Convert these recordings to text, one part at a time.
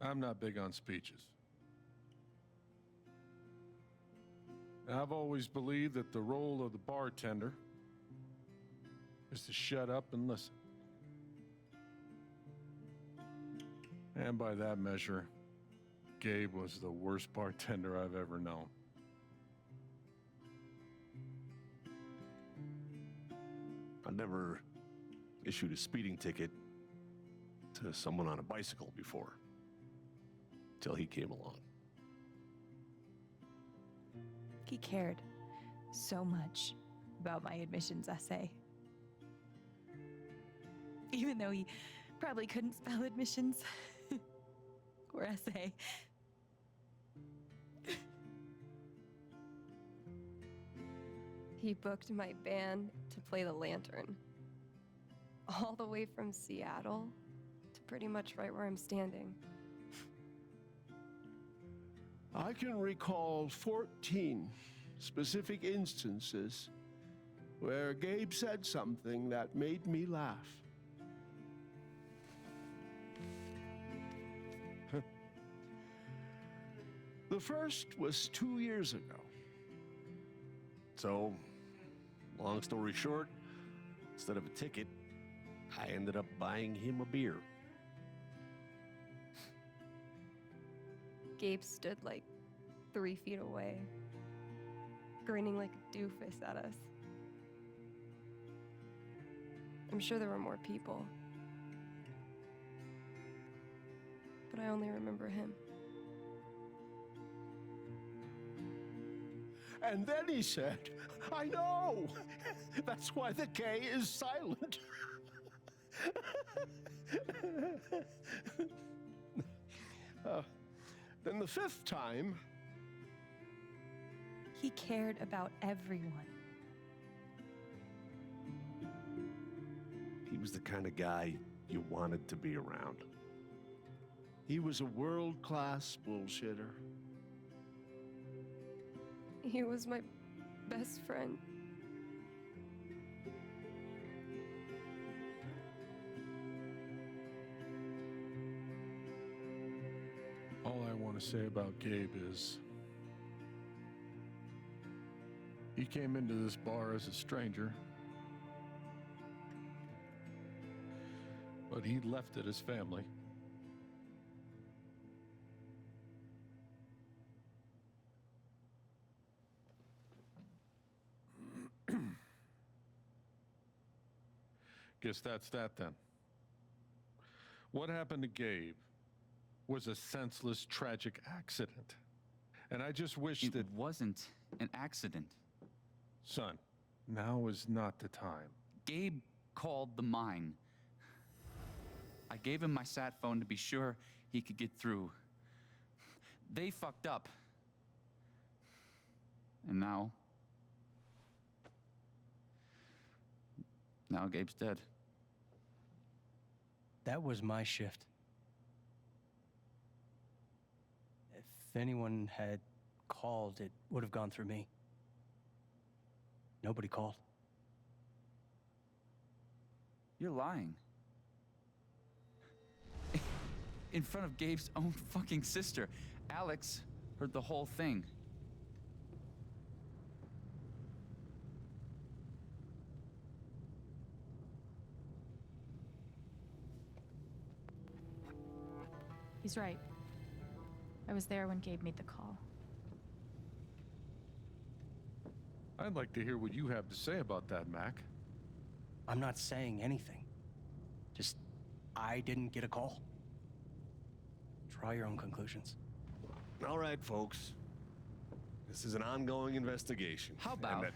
I'm not big on speeches. I've always believed that the role of the bartender is to shut up and listen. And by that measure, Gabe was the worst bartender I've ever known. I never issued a speeding ticket to someone on a bicycle before, till he came along. He cared so much about my admissions essay. Even though he probably couldn't spell admissions or essay. He booked my band to play the Lantern. All the way from Seattle to pretty much right where I'm standing. I can recall 14 specific instances where Gabe said something that made me laugh. The first was 2 years ago. So, long story short, instead of a ticket, I ended up buying him a beer. Gabe stood like 3 feet away, grinning like a doofus at us. I'm sure there were more people, but I only remember him. And then he said, I know! That's why the K is silent. Then the fifth time, He cared about everyone. He was the kind of guy you wanted to be around. he was a world-class bullshitter. He was my best friend. All I want to say about Gabe is he came into this bar as a stranger, but he left it as family. Guess that's that then. What happened to Gabe was a senseless, tragic accident. And I just wish that... It wasn't an accident. Son, now is not the time. Gabe called the mine. I gave him my sat phone to be sure he could get through. They fucked up. And now Gabe's dead. That was my shift. If anyone had called, it would have gone through me. Nobody called. You're lying. In front of Gabe's own fucking sister. Alex heard the whole thing. He's right. I was there when Gabe made the call. I'd like to hear what you have to say about that, Mac. I'm not saying anything. Just, I didn't get a call. Draw your own conclusions. All right, folks. This is an ongoing investigation. How about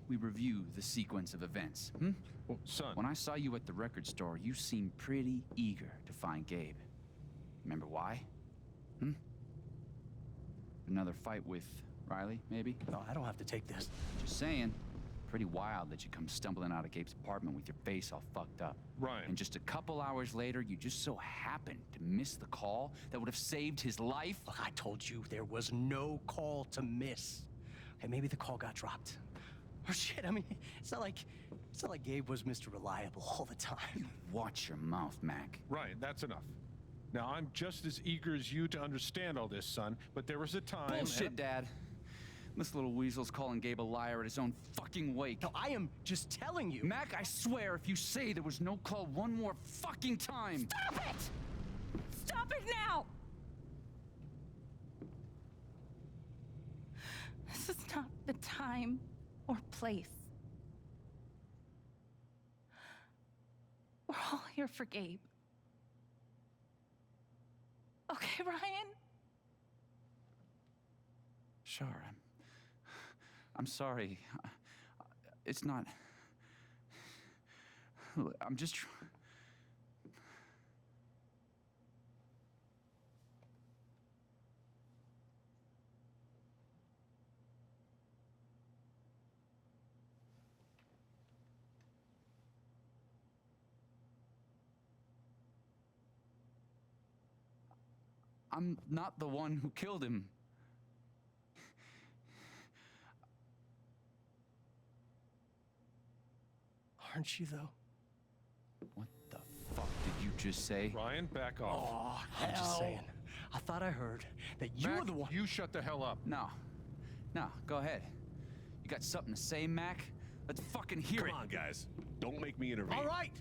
we review the sequence of events, Well, son, When I saw you at the record store, you seemed pretty eager to find Gabe. Remember why? Another fight with Riley, maybe? No, I don't have to take this. Just saying. Pretty wild that you come stumbling out of Gabe's apartment with your face all fucked up. Ryan. And just a couple hours later, you just so happened to miss the call that would have saved his life? Look, I told you there was no call to miss. Okay, maybe the call got dropped. Or shit, I mean, it's not like Gabe was Mr. Reliable all the time. Watch your mouth, Mac. Ryan, that's enough. Now, I'm just as eager as you to understand all this, son, but there was a time... Bullshit, Dad. This little weasel's calling Gabe a liar at his own fucking wake. No, I am just telling you. Mac, I swear, if you say there was no call one more fucking time... Stop it! Stop it now! This is not the time or place. We're all here for Gabe. Okay, Ryan? Sure, I'm sorry. It's not... I'm just... I'm not the one who killed him. Aren't you, though? What the fuck did you just say? Ryan, back off. Oh, I'm just saying. I thought I heard that you Mac, were the one. you shut the hell up. No. No, go ahead. You got something to say, Mac? Let's fucking hear Come it. on, guys. Don't make me intervene. All right,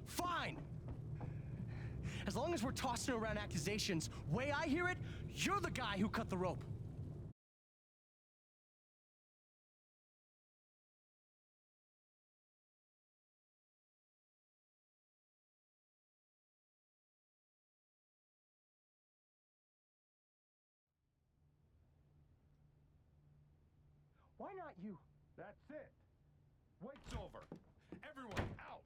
fine. As long as we're tossing around accusations, way I hear it, you're the guy who cut the rope. Why not you? That's it. Wait's over. Everyone out.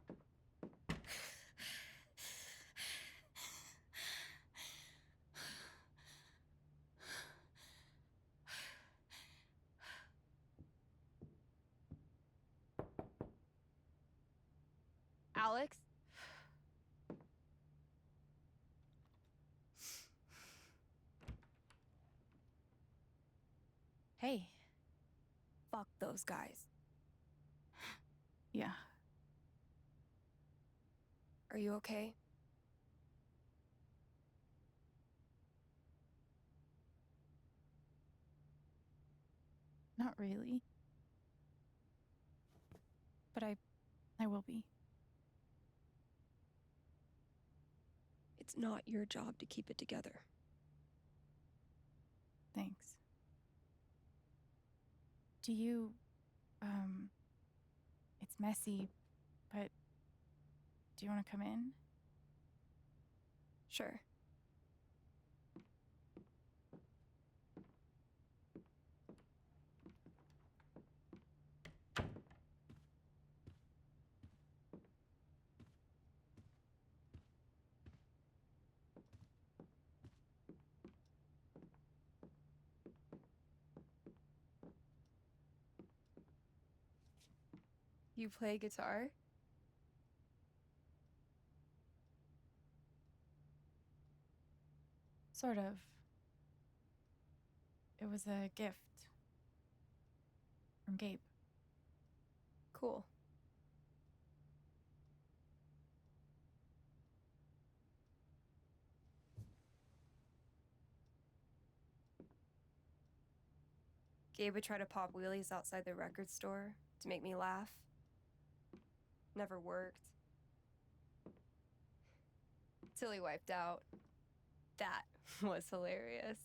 Alex? Hey. Fuck those guys. Yeah. Are you okay? Not really. But I will be. It's not your job to keep it together. Thanks. Do you, it's messy, but do you want to come in? Sure. You play guitar? Sort of. It was a gift from Gabe. Cool. Gabe would try to pop wheelies outside the record store to make me laugh. Never worked. Till he wiped out. That was hilarious.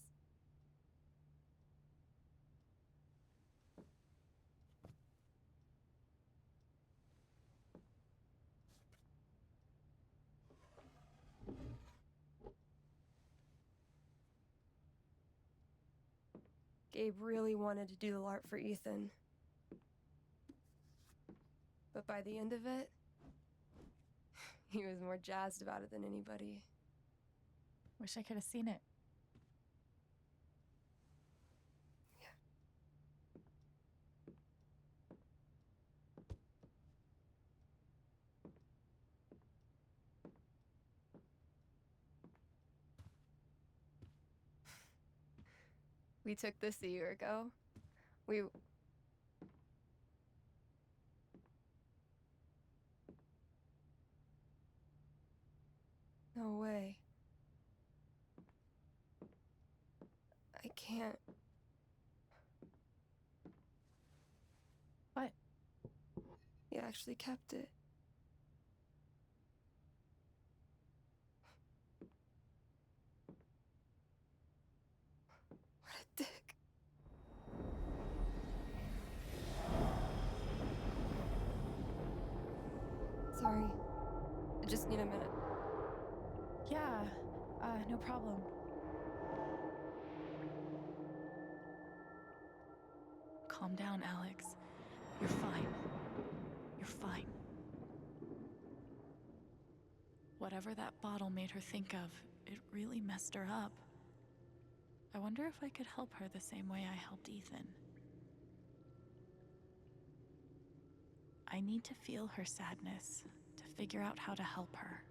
Gabe really wanted to do the LARP for Ethan. But by the end of it, he was more jazzed about it than anybody. Wish I could have seen it. We took this a year ago. We... No way. I can't. What? He actually kept it. What a dick. Sorry. I just need a minute. Yeah, no problem. Calm down, Alex. You're fine. You're fine. Whatever that bottle made her think of, it really messed her up. I wonder if I could help her the same way I helped Ethan. I need to feel her sadness, to figure out how to help her.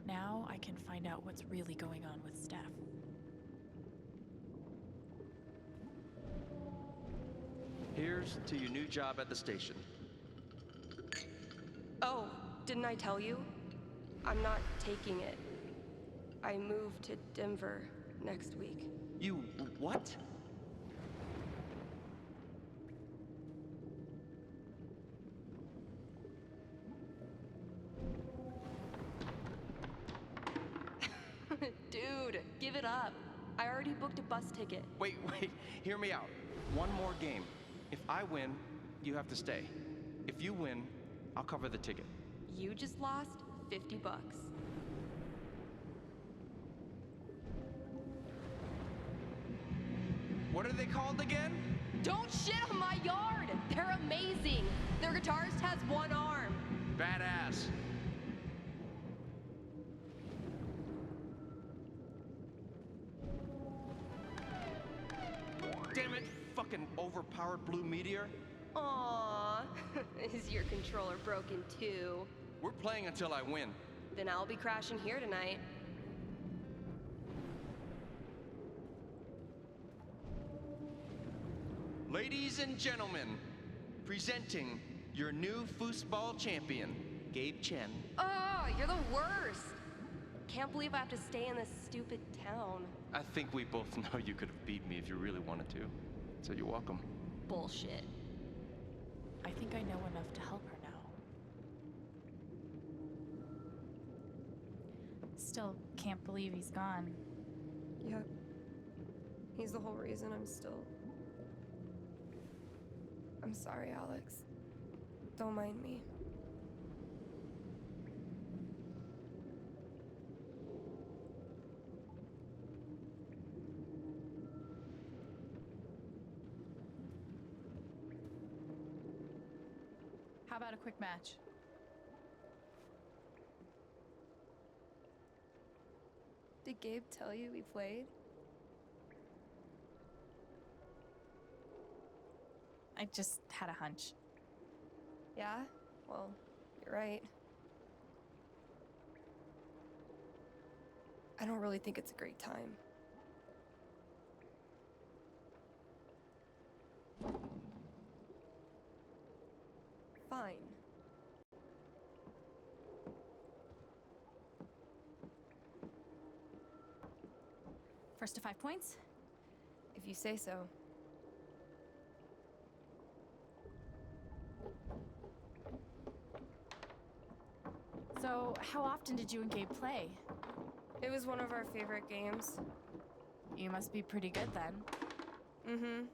Now I can find out what's really going on with Steph. Here's to your new job at the station. Oh, didn't I tell you? I'm not taking it. I move to Denver next week. You what? Dude, give it up. I already booked a bus ticket. Wait, hear me out. One more game. If I win, you have to stay. If you win, I'll cover the ticket. You just lost $50. What are they called again? Don't shit on my yard! They're amazing! Their guitarist has one arm. Badass. Damn it, fucking overpowered blue meteor. Aww. Is your controller broken too? We're playing until I win. Then I'll be crashing here tonight. Ladies and gentlemen, presenting your new foosball champion, Gabe Chen. Oh, you're the worst! Can't believe I have to stay in this stupid town. I think we both know you could have beat me if you really wanted to. So you're welcome. Bullshit. I think I know enough to help her now. Still can't believe he's gone. Yep. He's the whole reason I'm sorry, Alex. Don't mind me. How about a quick match? Did Gabe tell you we played? I just had a hunch. Yeah? Well, you're right. I don't really think it's a great time. Fine. First to 5 points? If you say so. how often did you and Gabe play? It was one of our favorite games. You must be pretty good then. Mm-hmm.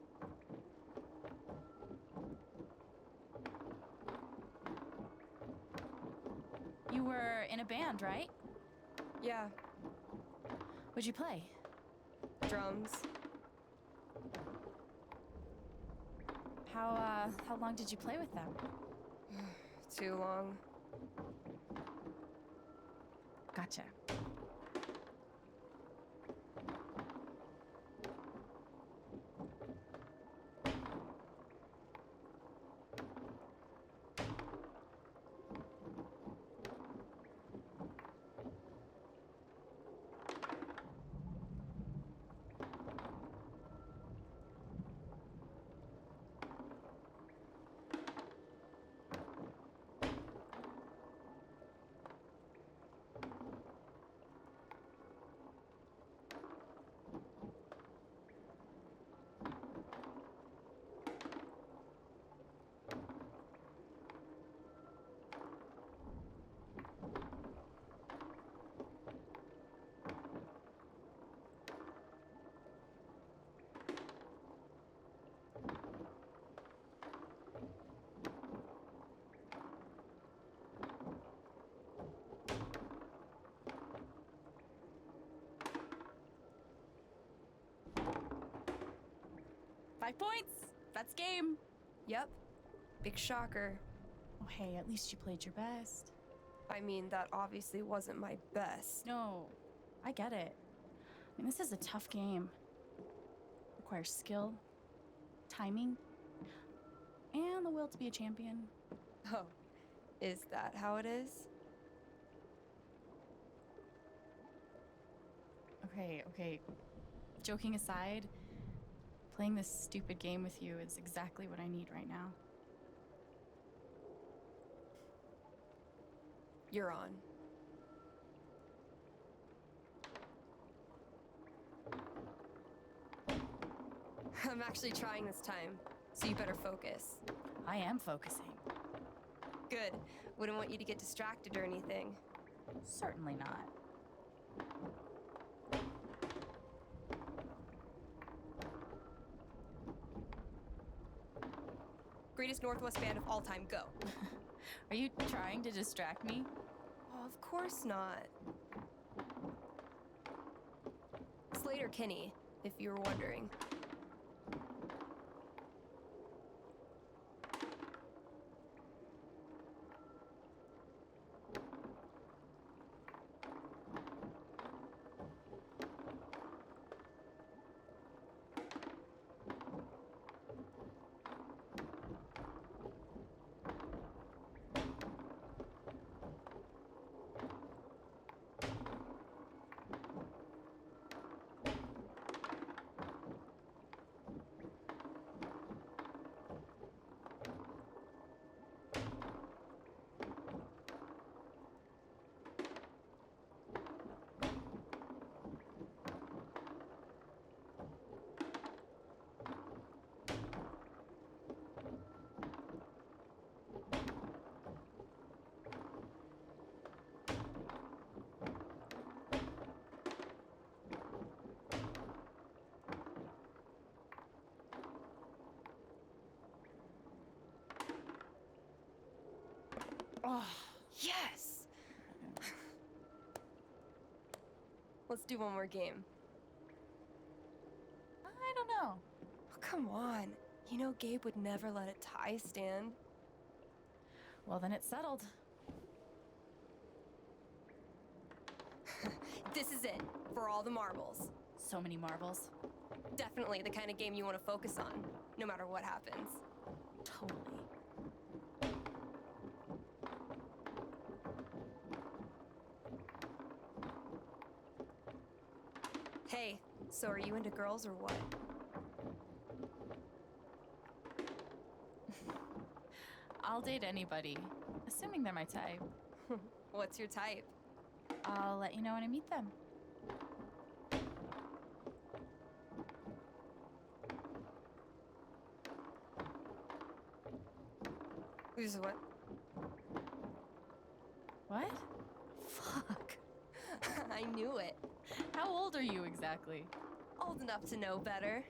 You were in a band, right? Yeah, What'd you play? drums. How long did you play with them? Too long. Gotcha. Five points! That's game! Yep. Big shocker. Oh, hey, at least you played your best. I mean, that obviously wasn't my best. No, I get it. I mean, this is a tough game. Requires skill, timing, and the will to be a champion. Oh, is that how it is? Okay. Joking aside, playing this stupid game with you is exactly what I need right now. You're on. I'm actually trying this time, so you better focus. I am focusing. Good. Wouldn't want you to get distracted or anything. Certainly not. Greatest Northwest band of all time, go. Are you trying to distract me? Oh, of course not. Slater Kinney, if you were wondering. Oh, yes! Let's do one more game. I don't know. Oh, come on. You know Gabe would never let a tie stand. Well, then it's settled. This is it, for all the marbles. So many marbles. Definitely the kind of game you want to focus on, no matter what happens. Totally. Hey, so are you into girls or what? I'll date anybody, assuming they're my type. What's your type? I'll let you know when I meet them. Who's what? What? I knew it. How old are you exactly? Old enough to know better.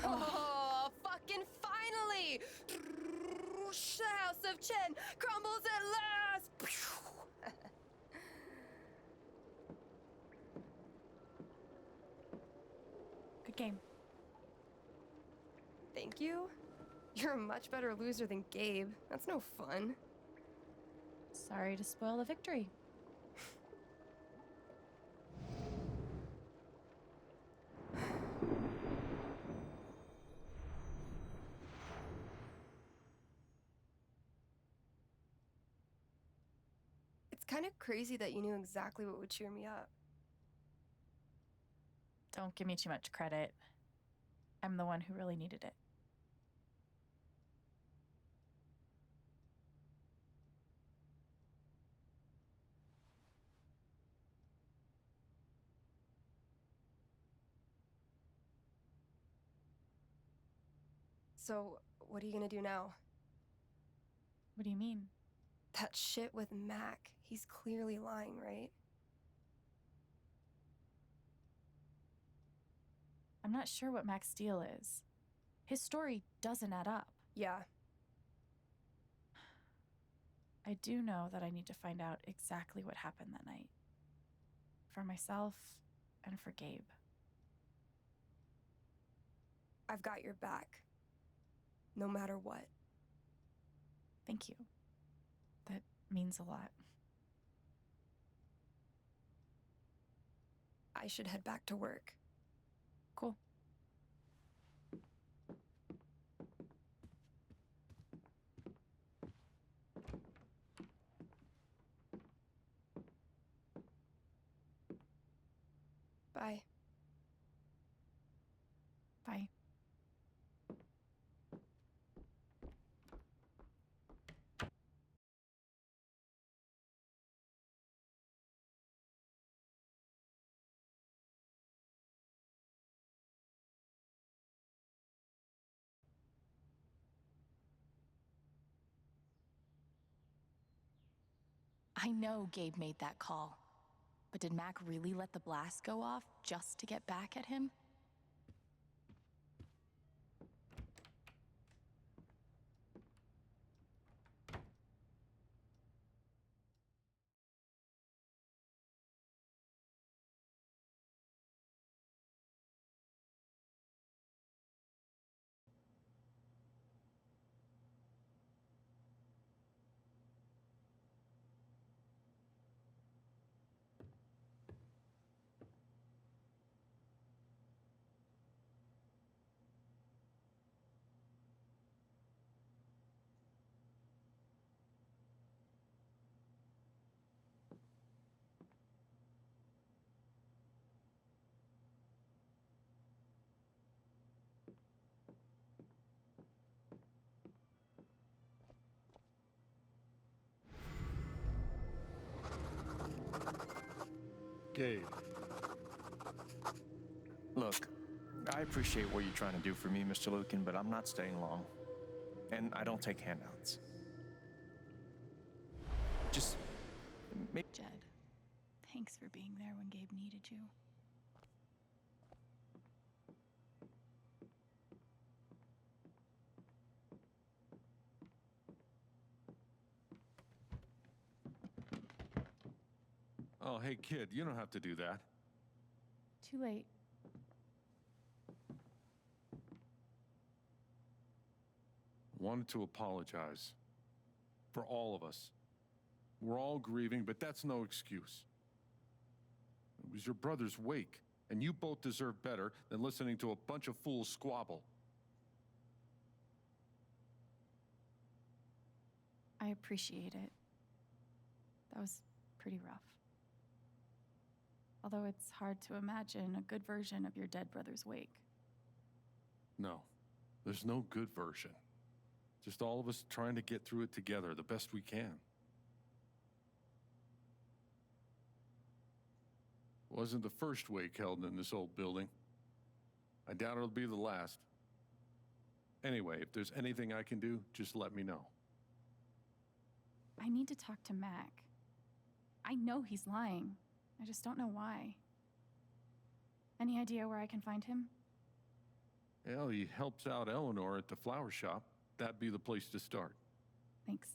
Oh, fucking finally! The House of Chen crumbles at last! Good game. Thank you? You're a much better loser than Gabe. That's no fun. Sorry to spoil the victory. It's kind of crazy that you knew exactly what would cheer me up. Don't give me too much credit. I'm the one who really needed it. So, what are you gonna do now? What do you mean? That shit with Mac. He's clearly lying, right? I'm not sure what Mac's deal is. His story doesn't add up. Yeah. I do know that I need to find out exactly what happened that night. For myself and for Gabe. I've got your back. No matter what. Thank you. That means a lot. I should head back to work. Cool. Bye. Bye. I know Gabe made that call. But did Mac really let the blast go off just to get back at him? Gabe. Look, I appreciate what you're trying to do for me, Mr. Lucan, but I'm not staying long. And I don't take handouts. Just maybe. Jed, thanks for being there when Gabe needed you. Oh, hey, kid, you don't have to do that. Too late. Wanted to apologize. For all of us. We're all grieving, but that's no excuse. It was your brother's wake. And you both deserve better than listening to a bunch of fools squabble. I appreciate it. That was pretty rough. Although it's hard to imagine a good version of your dead brother's wake. No, there's no good version. Just all of us trying to get through it together the best we can. Wasn't the first wake held in this old building. I doubt it'll be the last. Anyway, if there's anything I can do, just let me know. I need to talk to Mac. I know he's lying. I just don't know why. Any idea where I can find him? Well, he helps out Eleanor at the flower shop. That'd be the place to start. Thanks.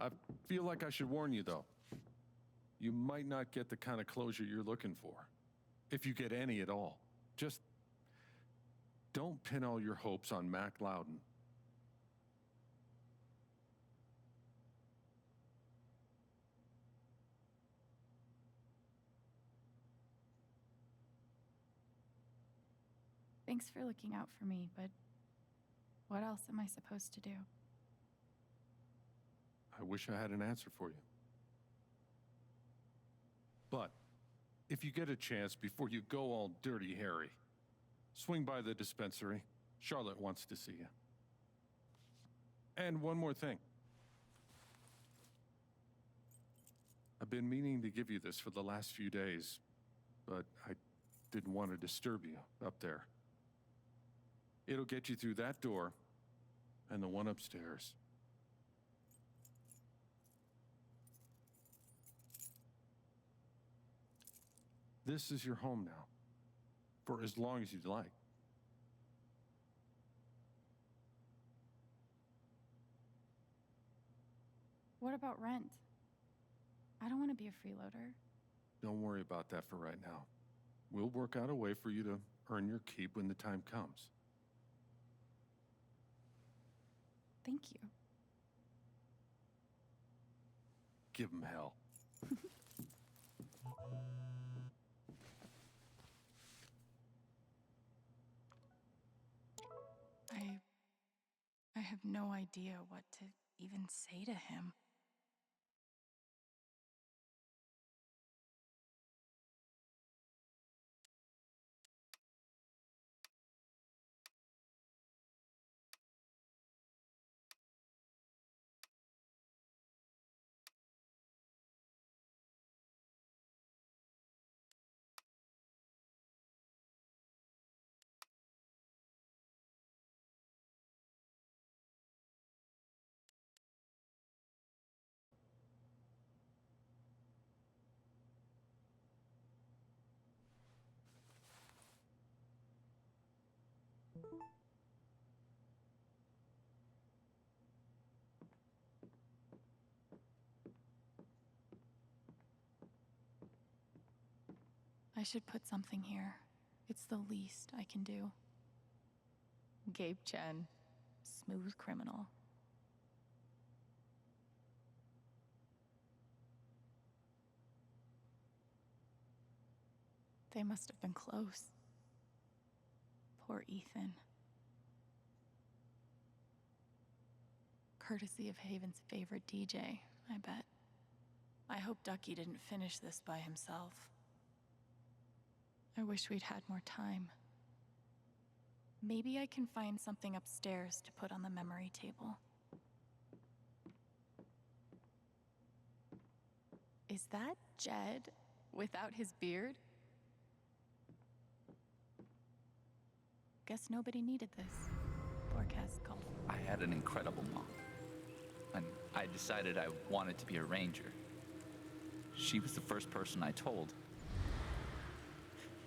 I feel like I should warn you, though. You might not get the kind of closure you're looking for. If you get any at all. Just don't pin all your hopes on Mac Loudon. Thanks for looking out for me, but what else am I supposed to do? I wish I had an answer for you. But if you get a chance before you go all dirty Harry, swing by the dispensary. Charlotte wants to see you. And one more thing. I've been meaning to give you this for the last few days, but I didn't want to disturb you up there. It'll get you through that door and the one upstairs. This is your home now, for as long as you'd like. What about rent? I don't want to be a freeloader. Don't worry about that for right now. We'll work out a way for you to earn your keep when the time comes. Thank you. Give him hell. I have no idea what to even say to him. I should put something here. It's the least I can do. Gabe Chen, smooth criminal. They must have been close. Poor Ethan. Courtesy of Haven's favorite DJ, I bet. I hope Ducky didn't finish this by himself. I wish we'd had more time. Maybe I can find something upstairs to put on the memory table. Is that Jed without his beard? Guess nobody needed this. Forecast called. I had an incredible mom. And I decided I wanted to be a ranger. She was the first person I told.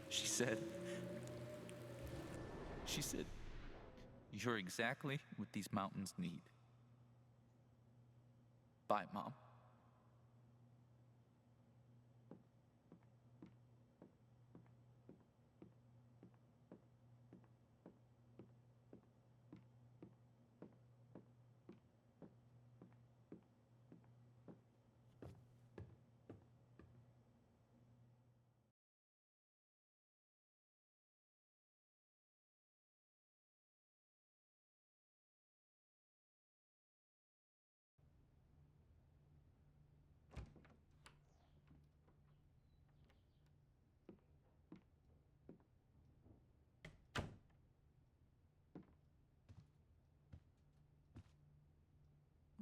She said, "You're exactly what these mountains need." Bye, Mom.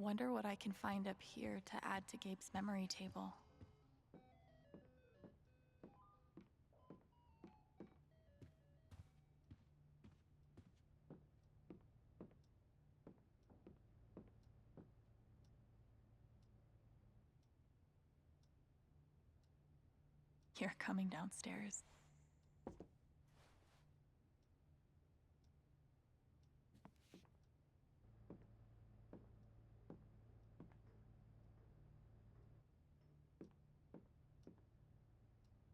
Wonder what I can find up here to add to Gabe's memory table. You're coming downstairs.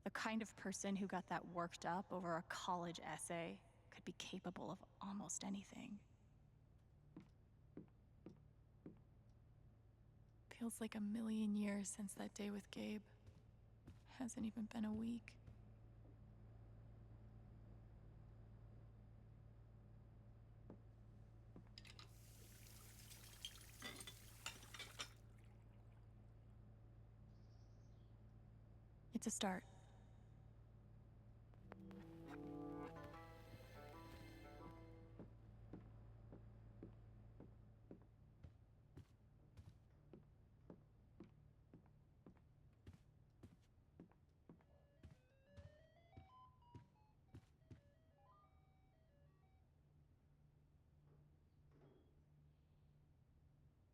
The kind of person who got that worked up over a college essay could be capable of almost anything. Feels like a million years since that day with Gabe. Hasn't even been a week. It's a start.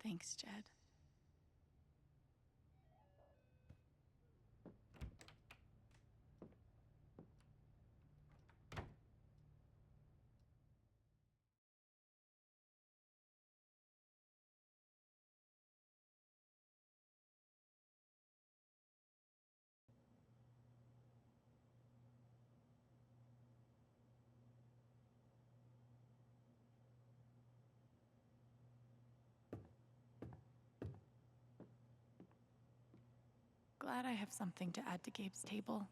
Thanks, Jed. Glad I have something to add to Gabe's table.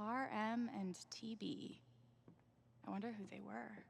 RM and TB. I wonder who they were.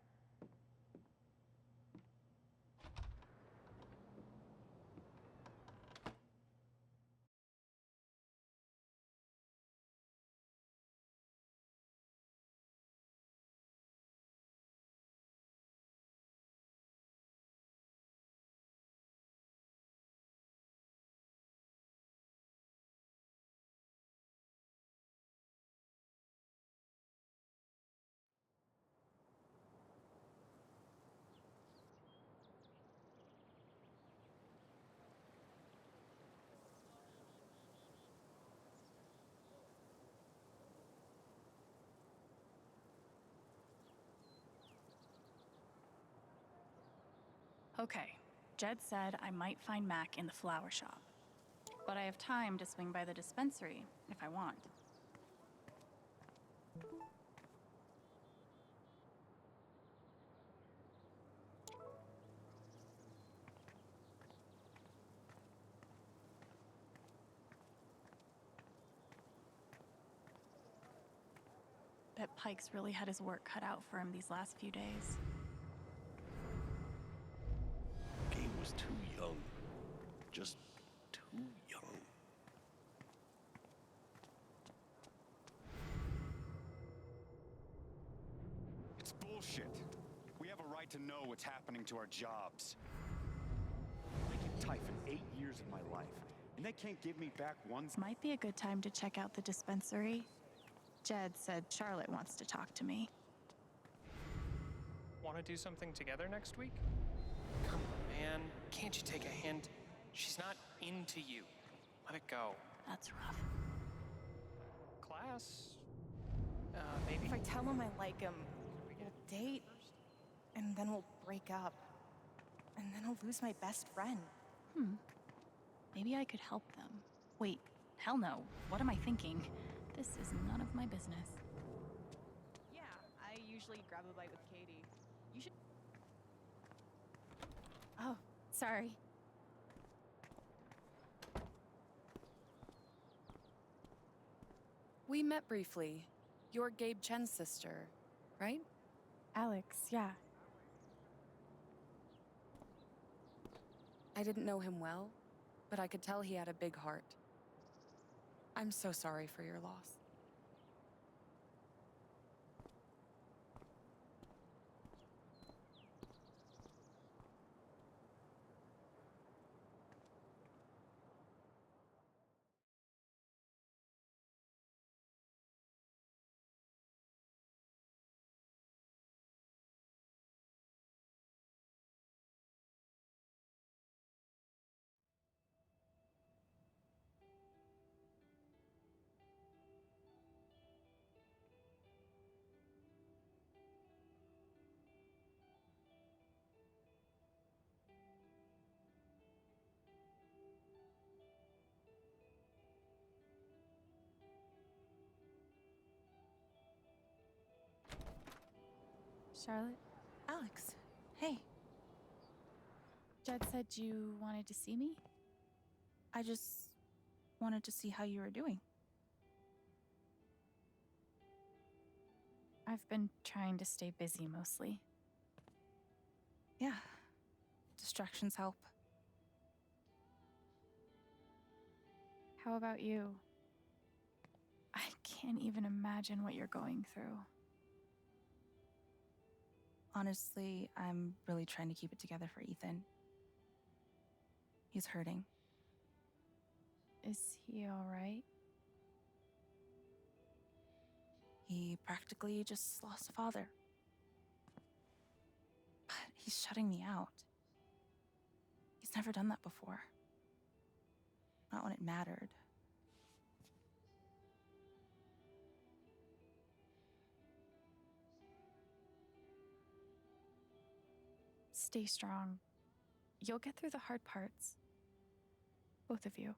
Okay, Jed said I might find Mac in the flower shop. But I have time to swing by the dispensary if I want. Bet Pike's really had his work cut out for him these last few days. Gabe was too young. Just too young. It's bullshit. We have a right to know what's happening to our jobs. I can type in 8 years of my life, and they can't give me back one. Might be a good time to check out the dispensary. Jed said Charlotte wants to talk to me. Want to do something together next week? Come on, man. Can't you take a hint? She's not into you. Let it go. That's rough. Class? Maybe? If I tell him I like him, we'll date, and then we'll break up. And then I'll lose my best friend. Maybe I could help them. Wait, hell no. What am I thinking? This is none of my business. Yeah, I usually grab a bite with Katie. You should... Oh, sorry. We met briefly. You're Gabe Chen's sister, right? Alex, yeah. I didn't know him well, but I could tell he had a big heart. I'm so sorry for your loss. Charlotte, Alex, hey. Jed said you wanted to see me? I just wanted to see how you were doing. I've been trying to stay busy mostly. Yeah. Distractions help. How about you? I can't even imagine what you're going through. Honestly, I'm really trying to keep it together for Ethan. He's hurting. Is he all right? He practically just lost a father. But he's shutting me out. He's never done that before. Not when it mattered. Stay strong. You'll get through the hard parts. Both of you.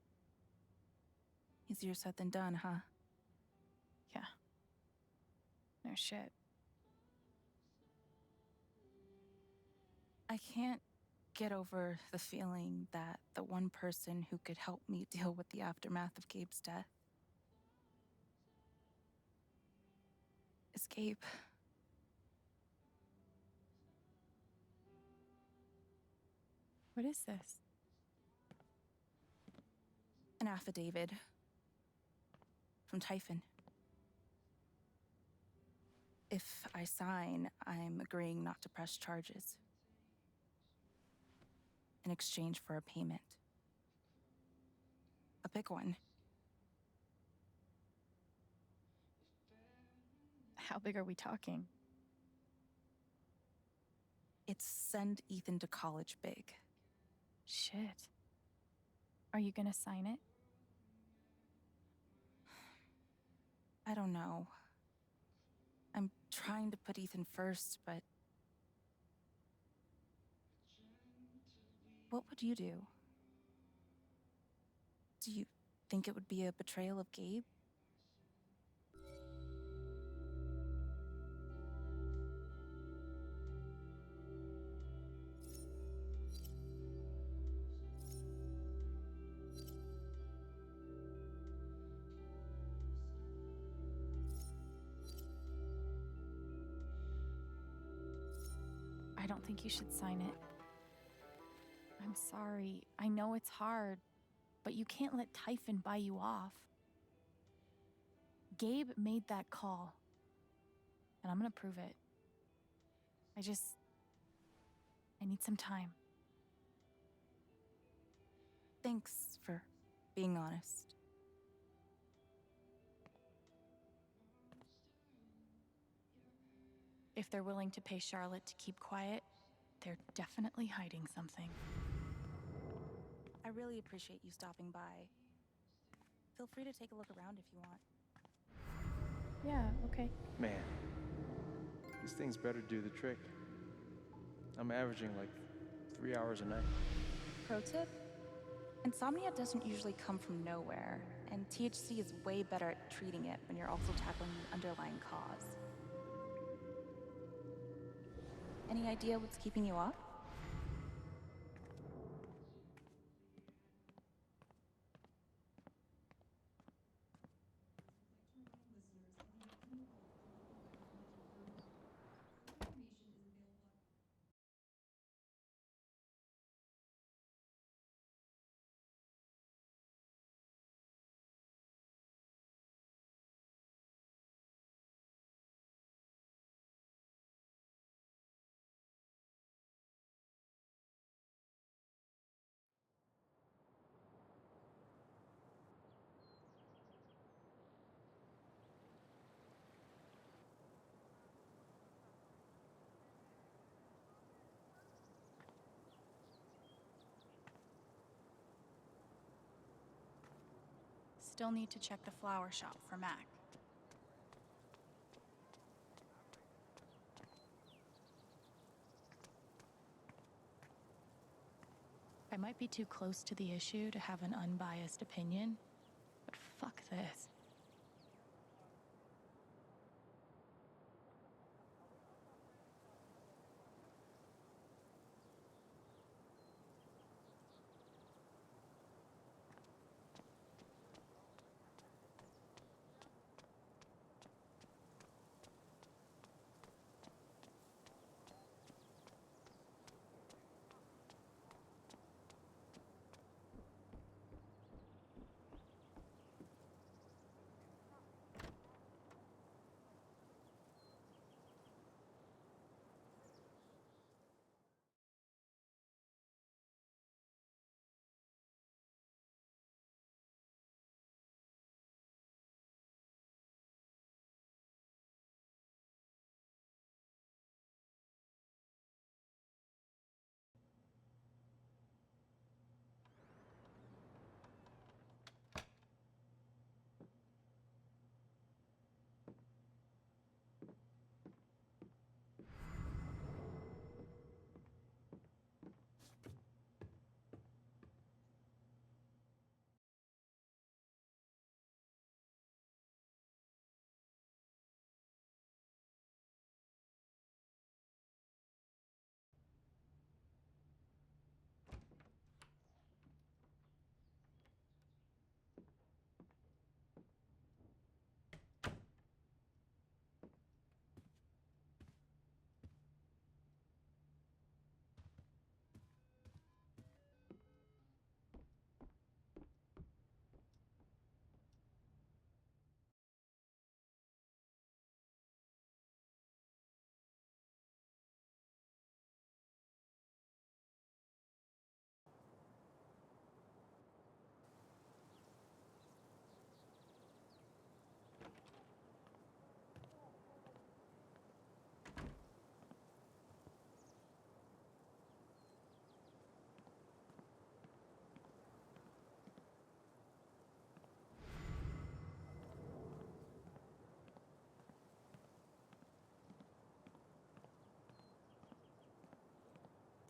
Easier said than done, huh? Yeah. No shit. I can't get over the feeling that the one person who could help me deal with the aftermath of Gabe's death is Gabe. What is this? An affidavit from Typhon. If I sign, I'm agreeing not to press charges in exchange for a payment. A big one. How big are we talking? It's send Ethan to college big. Shit. Are you gonna sign it? I don't know. I'm trying to put Ethan first, but... What would you do? Do you think it would be a betrayal of Gabe? I don't think you should sign it. I'm sorry. I know it's hard, but you can't let Typhon buy you off. Gabe made that call, and I'm gonna prove it. I need some time. Thanks for being honest. If they're willing to pay Charlotte to keep quiet, they're definitely hiding something. I really appreciate you stopping by. Feel free to take a look around if you want. Yeah, okay. Man, these things better do the trick. I'm averaging like 3 hours a night. Pro tip? Insomnia doesn't usually come from nowhere, and THC is way better at treating it when you're also tackling the underlying cause. Any idea what's keeping you up? Still need to check the flower shop for Mac. I might be too close to the issue to have an unbiased opinion, but fuck this.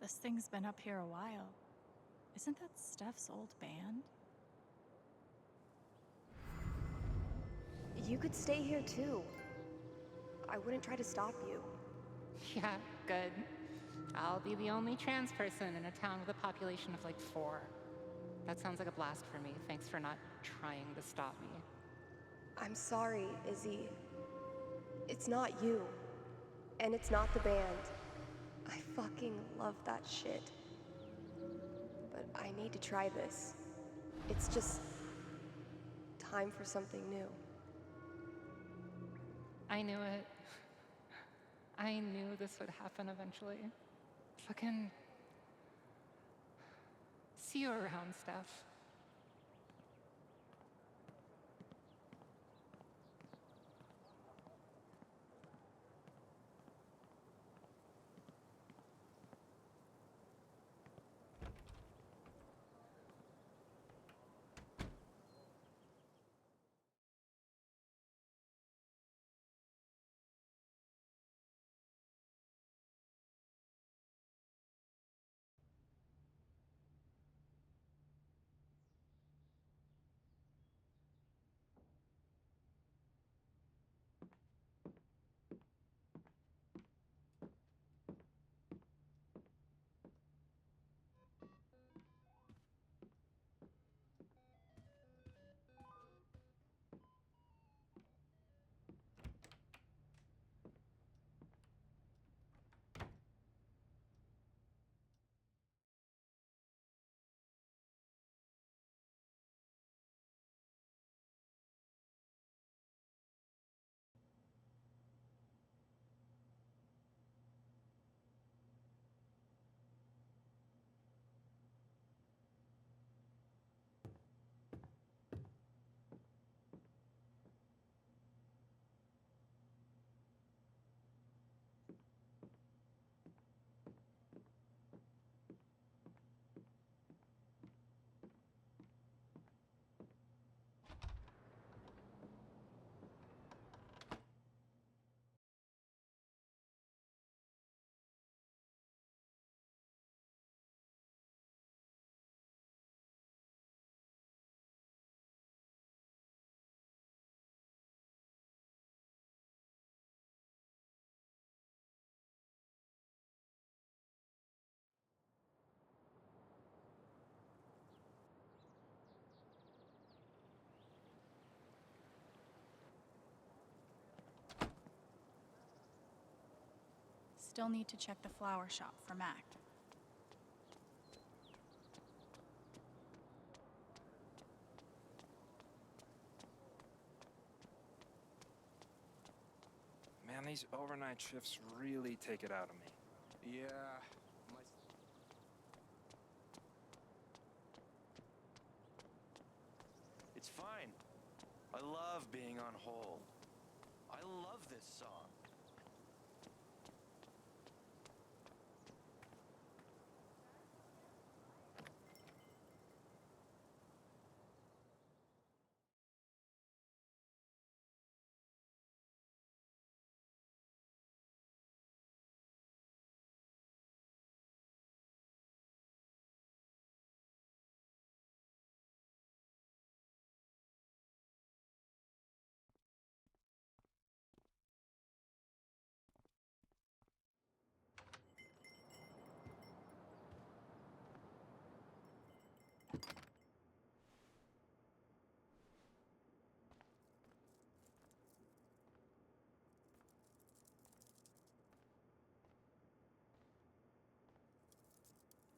This thing's been up here a while. Isn't that Steph's old band? You could stay here too. I wouldn't try to stop you. Yeah, good. I'll be the only trans person in a town with a population of like 4. That sounds like a blast for me. Thanks for not trying to stop me. I'm sorry, Izzy. It's not you. And it's not the band. I fucking love that shit. But I need to try this. It's just time for something new. I knew it. I knew this would happen eventually. Fucking... See you around, Steph. still need to check the flower shop for Mac. Man, these overnight shifts really take it out of me. Yeah, It's fine. I love being on hold. I love this song.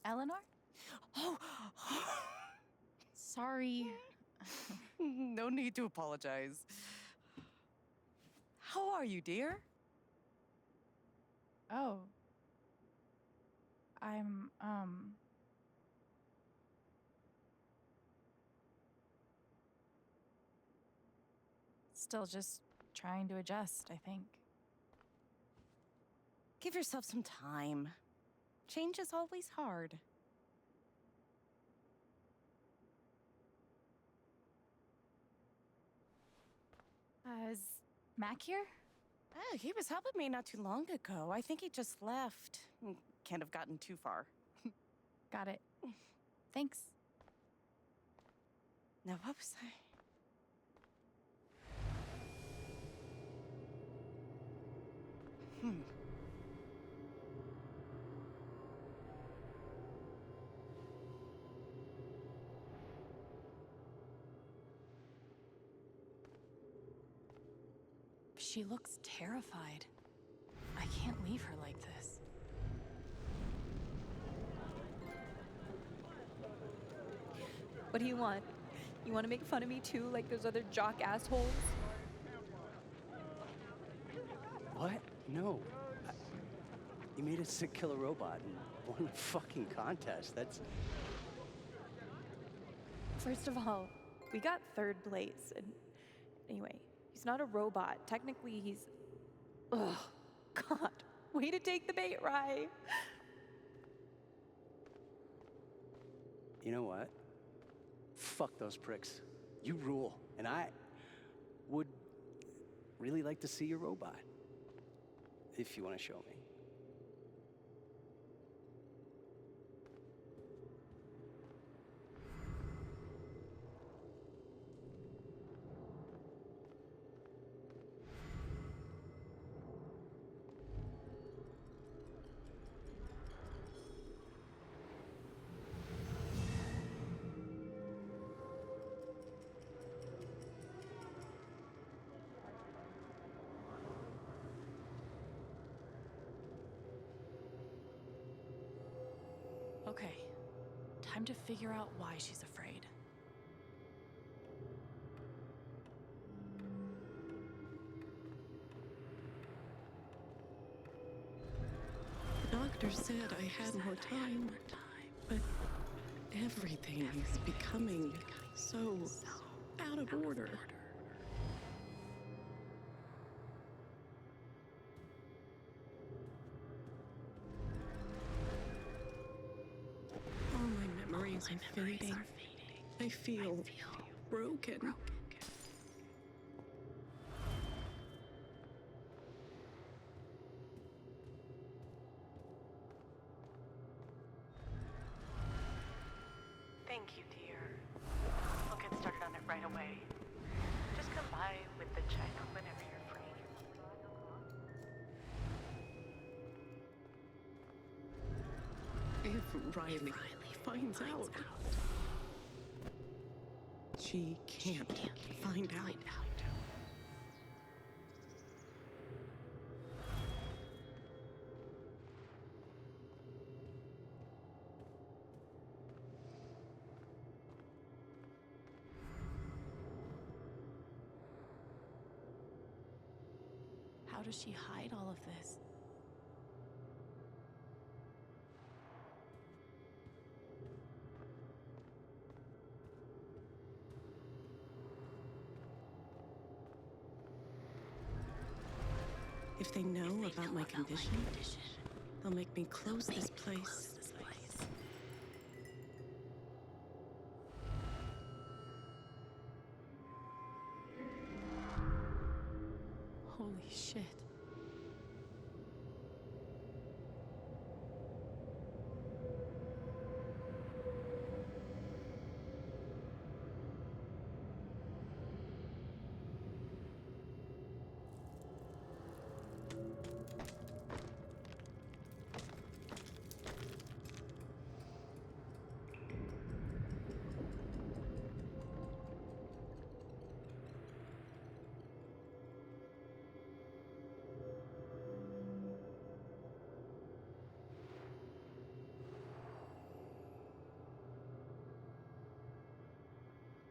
Eleanor? Oh, Sorry. no need to apologize. How are you, dear? Oh. I'm, still just trying to adjust, I think. Give yourself some time. Change is always hard. Is Mac here? Oh, he was helping me not too long ago. I think he just left. Can't have gotten too far. Got it. Thanks. Now, what was I? She looks terrified. I can't leave her like this. What do you want? You want to make fun of me too, like those other jock assholes? What? No. You made a sick killer robot and won a fucking contest. That's... First of all, we got third place, and anyway, he's not a robot. Technically, he's... Ugh, God, way to take the bait, Rye. You know what? Fuck those pricks. You rule. And I would really like to see your robot. If you want to show me. Okay. Time to figure out why she's afraid. The doctor said I had more time, but everything is becoming so out of order. All my memories are fading. I feel broken. Thank you, dear. I'll get started on it right away. Just come by with the check whenever you're free. If Riley finds out, she can't find out. How does she hide all of this? If they know about my condition, they'll make me close this place. Holy shit.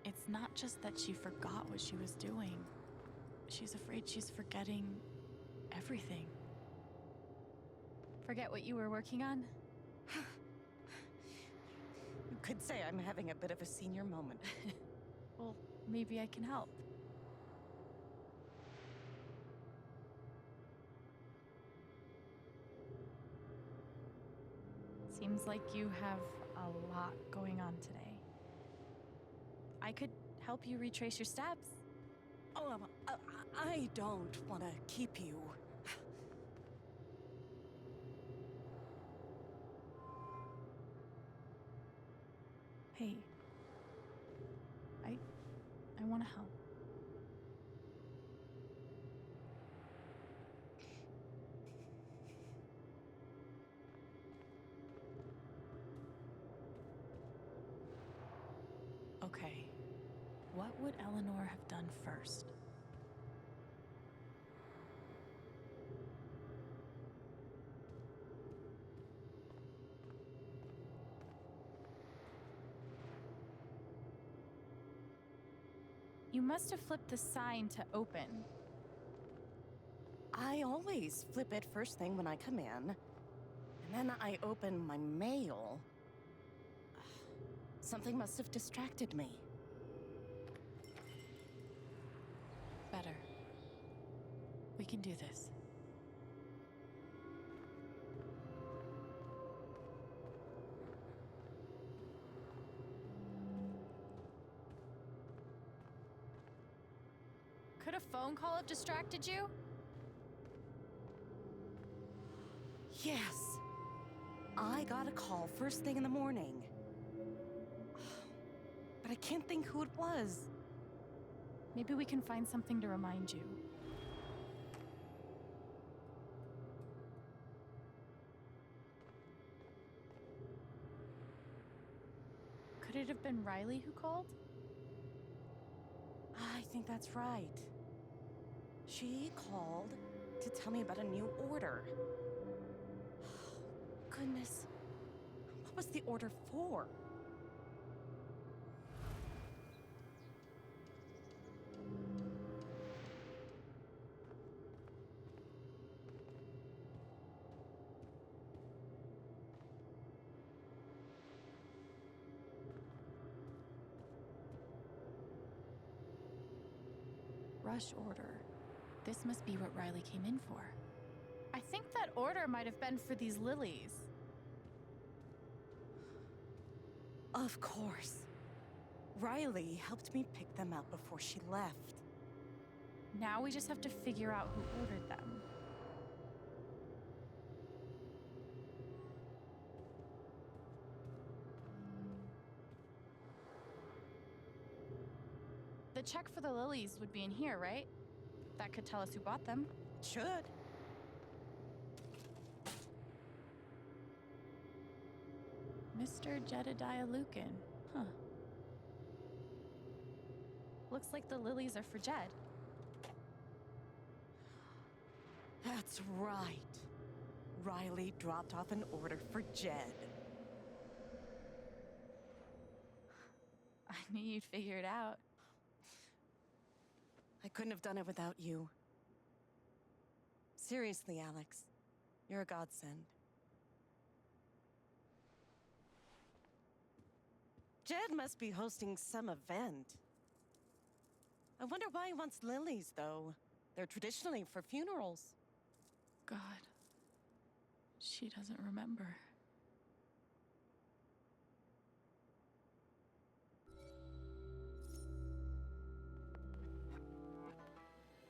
It's not just that she forgot what she was doing. She's afraid she's forgetting everything. Forget what you were working on? You could say I'm having a bit of a senior moment. Well, maybe I can help. Seems like you have a lot going on today. I could help you retrace your steps. Oh, I don't want to keep you. Hey, I want to help. Okay, what would Eleanor have done first? You must have flipped the sign to open. I always flip it first thing when I come in, and then I open my mail. Something must have distracted me. Better. We can do this. Could a phone call have distracted you? Yes. I got a call first thing in the morning. But I can't think who it was. Maybe we can find something to remind you. Could it have been Riley who called? I think that's right. She called to tell me about a new order. Goodness. What was the order for? Rush order. This must be what Riley came in for. I think that order might have been for these lilies. Of course. Riley helped me pick them out before she left. Now we just have to figure out who ordered them. The check for the lilies would be in here, right? That could tell us who bought them. Should. Mr. Jedediah Lucan. Huh. Looks like the lilies are for Jed. That's right. Riley dropped off an order for Jed. I knew you'd figure it out. I couldn't have done it without you. Seriously, Alex, you're a godsend. Jed must be hosting some event. I wonder why he wants lilies, though. They're traditionally for funerals. God. She doesn't remember.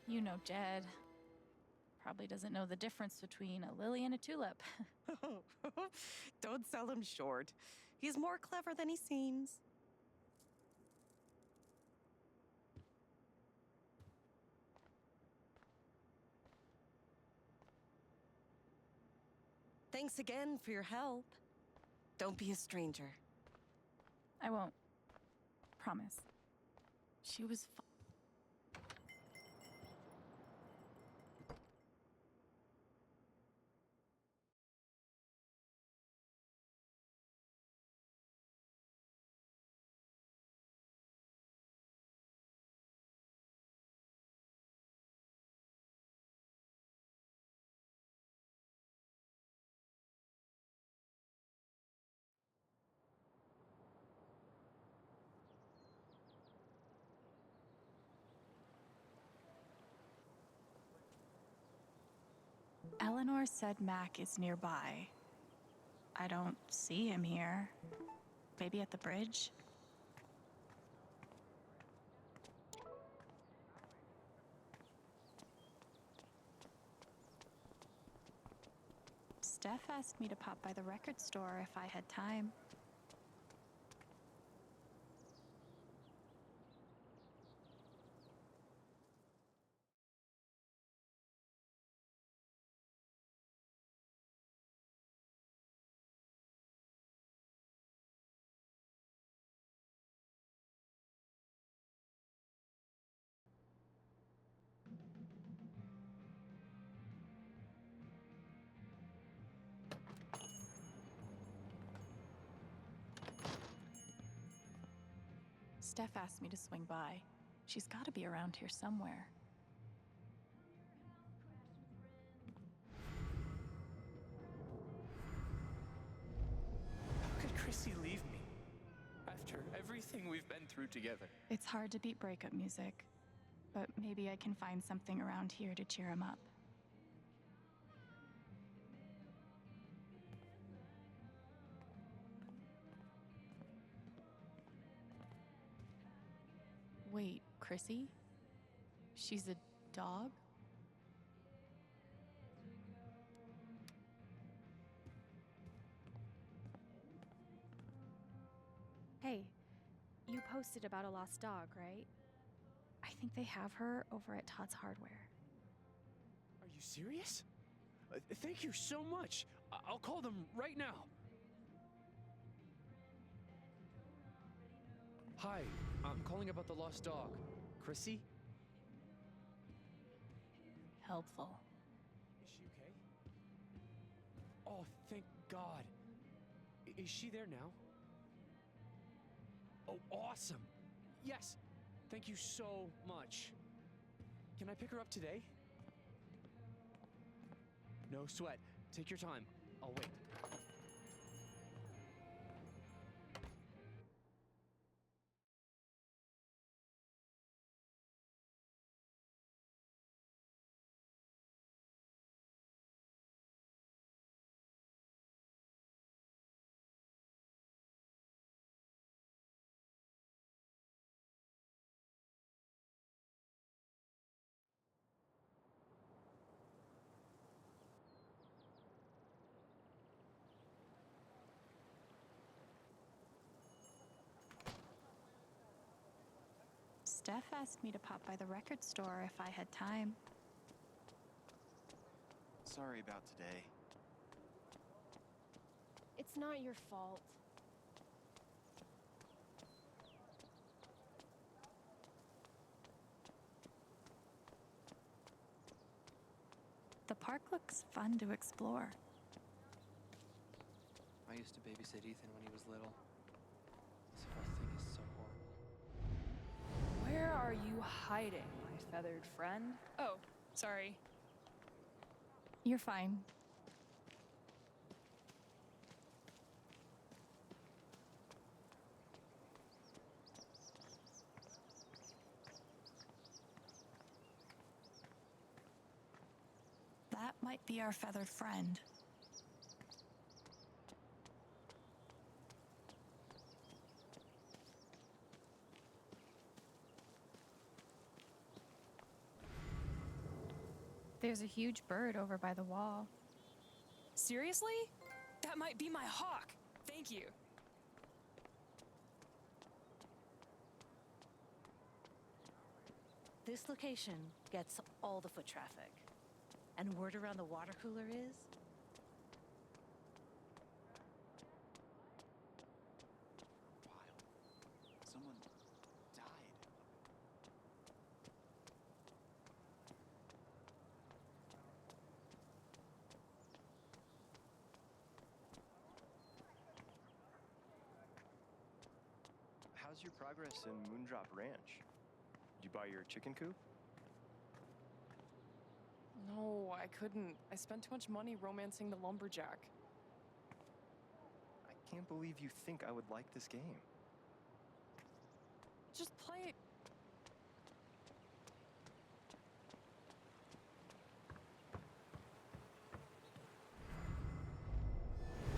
You know Jed. Probably doesn't know the difference between a lily and a tulip. Don't sell him short. He's more clever than he seems. Thanks again for your help. Don't be a stranger. I won't. Promise. She was Eleanor said Mac is nearby. I don't see him here. Maybe at the bridge? Steph asked me to pop by the record store if I had time. Steph asked me to swing by. She's got to be around here somewhere. How could Chrissy leave me? After everything we've been through together. It's hard to beat breakup music, but maybe I can find something around here to cheer him up. Wait, Chrissy? She's a dog? Hey, you posted about a lost dog, right? I think they have her over at Todd's Hardware. Are you serious? Thank you so much. I'll call them right now. Hi, I'm calling about the lost dog. Chrissy? Helpful. Is she okay? Oh, thank God. Is she there now? Oh, awesome. Yes. Thank you so much. Can I pick her up today? No sweat. Take your time. I'll wait. Steph asked me to pop by the record store if I had time. Sorry about today. It's not your fault. The park looks fun to explore. I used to babysit Ethan when he was little. This whole thing is so horrible. Where are you hiding, my feathered friend? Oh, sorry. You're fine. That might be our feathered friend. There's a huge bird over by the wall. Seriously? That might be my hawk. Thank you. This location gets all the foot traffic. And word around the water cooler is? Someone died. How's your progress in Moondrop Ranch? Did you buy your chicken coop? No, I couldn't. I spent too much money romancing the lumberjack. I can't believe you think I would like this game. Just play it.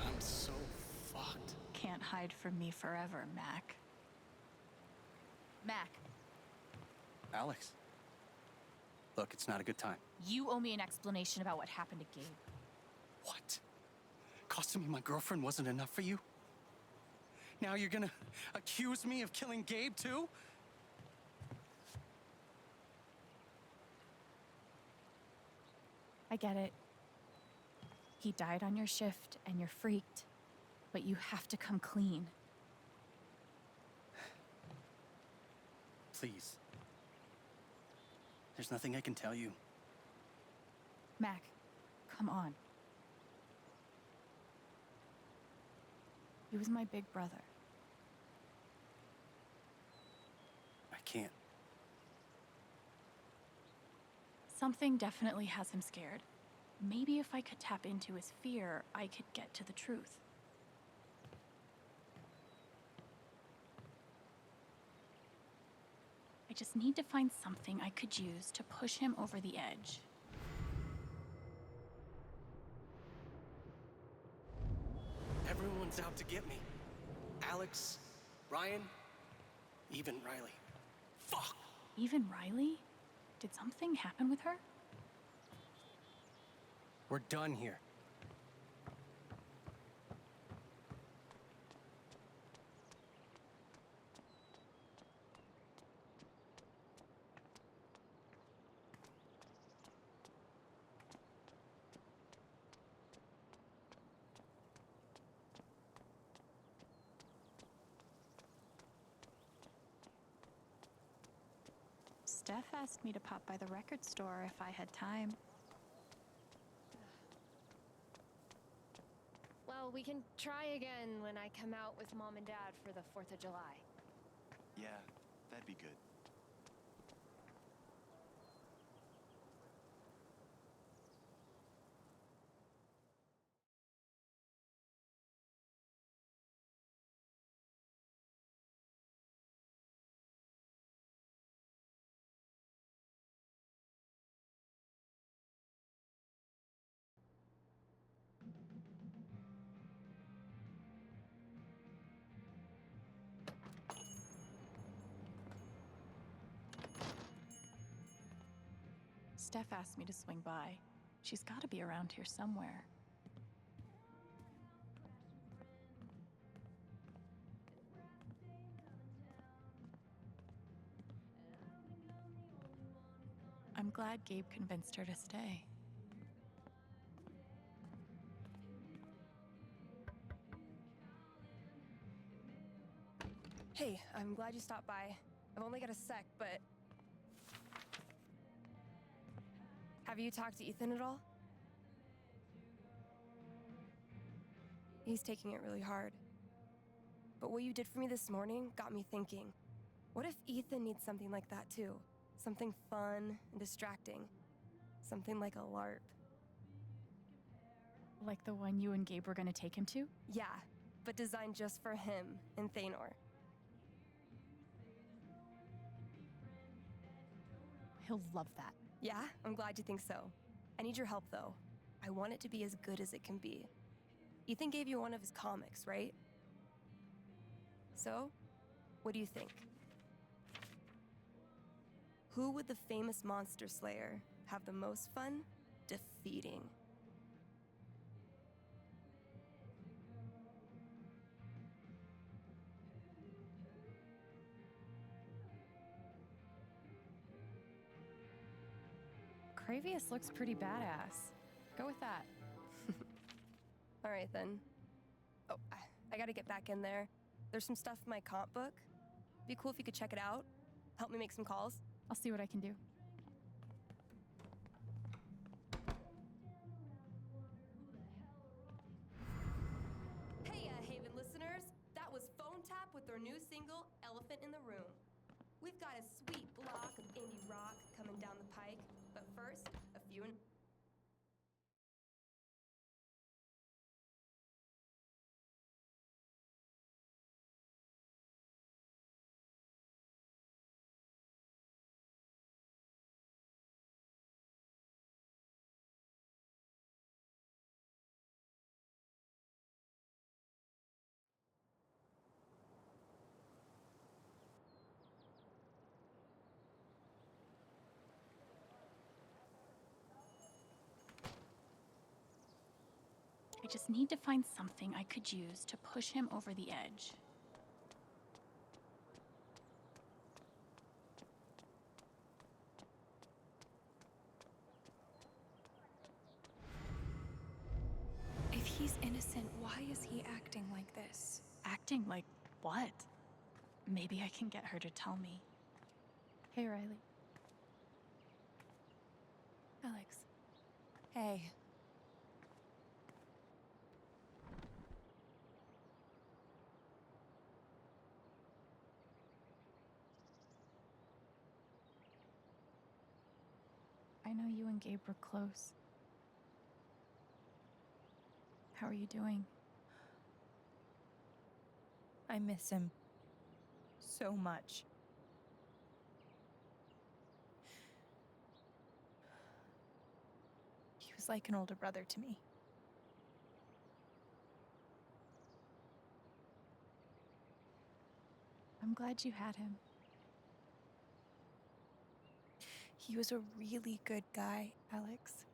I'm so fucked. Can't hide from me forever, Mac. Mac. Alex. Look, it's not a good time. You owe me an explanation about what happened to Gabe. What? Costing me my girlfriend wasn't enough for you? Now you're gonna accuse me of killing Gabe, too? I get it. He died on your shift and you're freaked, but you have to come clean. Please. There's nothing I can tell you. Mac, come on. He was my big brother. I can't. Something definitely has him scared. Maybe if I could tap into his fear, I could get to the truth. I just need to find something I could use to push him over the edge. Everyone's out to get me. Alex, Ryan, even Riley. Fuck! Even Riley? Did something happen with her? We're done here. Steph asked me to pop by the record store if I had time. Well, we can try again when I come out with Mom and Dad for the 4th of July. Yeah, that'd be good. Steph asked me to swing by. She's got to be around here somewhere. I'm glad Gabe convinced her to stay. Hey, I'm glad you stopped by. I've only got a sec, but... Have you talked to Ethan at all? He's taking it really hard. But what you did for me this morning got me thinking. What if Ethan needs something like that too? Something fun and distracting. Something like a LARP. Like the one you and Gabe were gonna take him to? Yeah, but designed just for him and Thanor. He'll love that. Yeah, I'm glad you think so. I need your help, though. I want it to be as good as it can be. Ethan gave you one of his comics, right? So, what do you think? Who would the famous monster slayer have the most fun defeating? Cravius looks pretty badass. Go with that. All right, then. Oh, I gotta get back in there. There's some stuff in my comp book. Be cool if you could check it out. Help me make some calls. I'll see what I can do. Hey, Haven listeners. That was Phone Tap with their new single, Elephant in the Room. We've got a sweet block of indie rock coming down the pike, but first, a few I just need to find something I could use to push him over the edge. If he's innocent, why is he acting like this? Acting like what? Maybe I can get her to tell me. Hey, Riley. Alex. Hey. I know you and Gabe were close. How are you doing? I miss him so much. He was like an older brother to me. I'm glad you had him. He was a really good guy, Alex.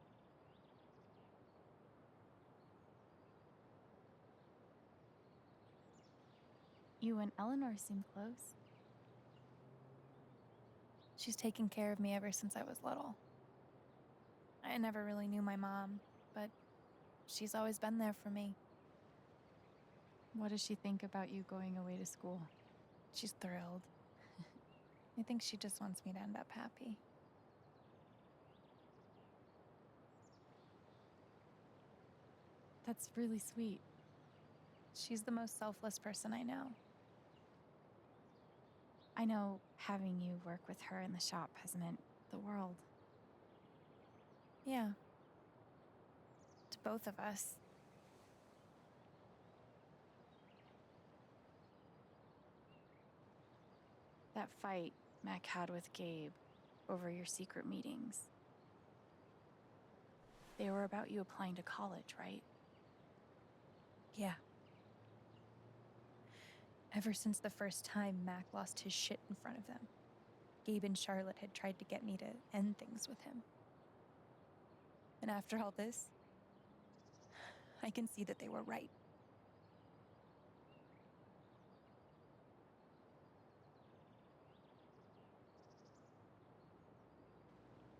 You and Eleanor seem close. She's taken care of me ever since I was little. I never really knew my mom, but she's always been there for me. What does she think about you going away to school? She's thrilled. I think she just wants me to end up happy. That's really sweet. She's the most selfless person I know. I know having you work with her in the shop has meant the world. Yeah. To both of us. That fight Mac had with Gabe over your secret meetings. They were about you applying to college, right? Yeah. Ever since the first time Mac lost his shit in front of them, Gabe and Charlotte had tried to get me to end things with him. And after all this, I can see that they were right.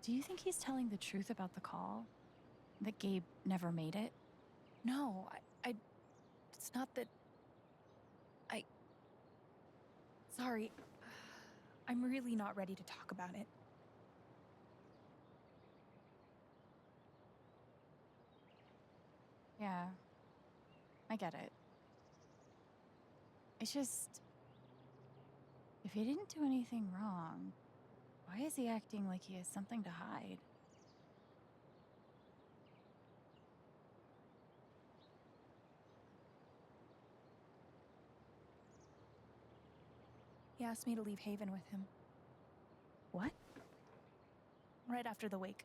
Do you think he's telling the truth about the call? That Gabe never made it? No, it's not that... Sorry. I'm really not ready to talk about it. Yeah, I get it. It's just... if he didn't do anything wrong, why is he acting like he has something to hide? He asked me to leave Haven with him. What? Right after the wake.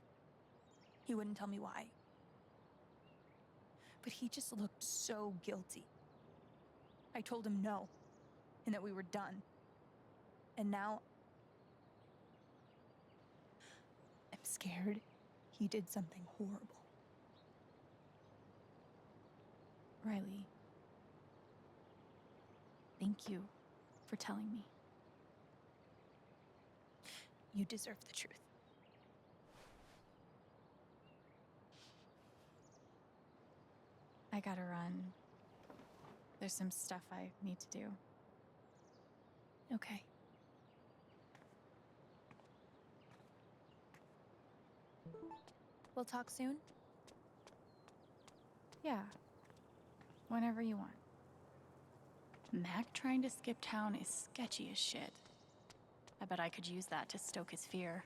He wouldn't tell me why. But he just looked so guilty. I told him no, and that we were done. And now I'm scared he did something horrible. Riley, thank you for telling me. You deserve the truth. I gotta run. There's some stuff I need to do. Okay. We'll talk soon? Yeah. Whenever you want. Mac trying to skip town is sketchy as shit. I bet I could use that to stoke his fear.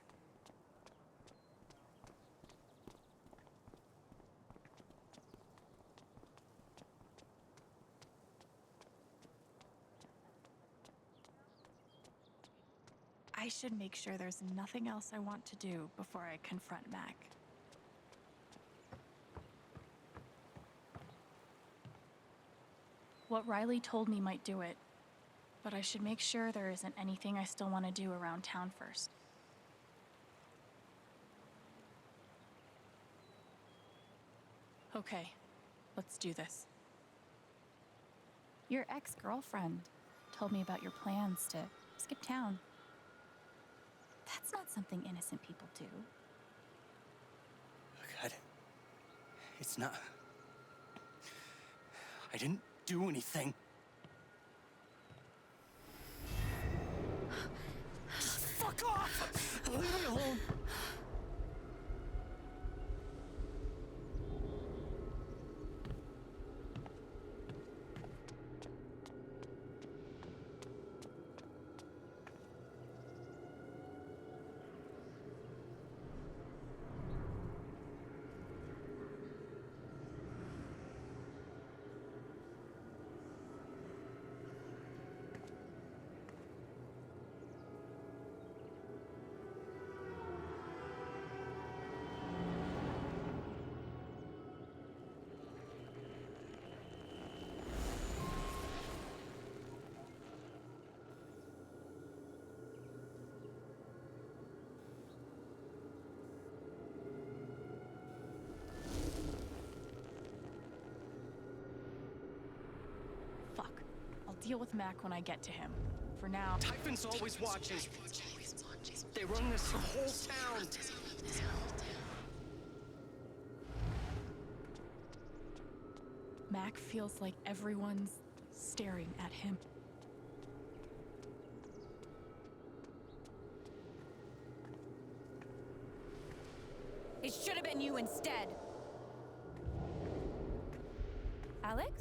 I should make sure there's nothing else I want to do before I confront Mac. What Riley told me might do it, but I should make sure there isn't anything I still want to do around town first. Okay, let's do this. Your ex-girlfriend told me about your plans to skip town. That's not something innocent people do. God. It's not... I didn't do anything. Just fuck off! Leave me alone! Deal with Mac when I get to him. For now... Typhon's always watching. They run this whole town. Mac feels like everyone's staring at him. It should have been you instead. Alex?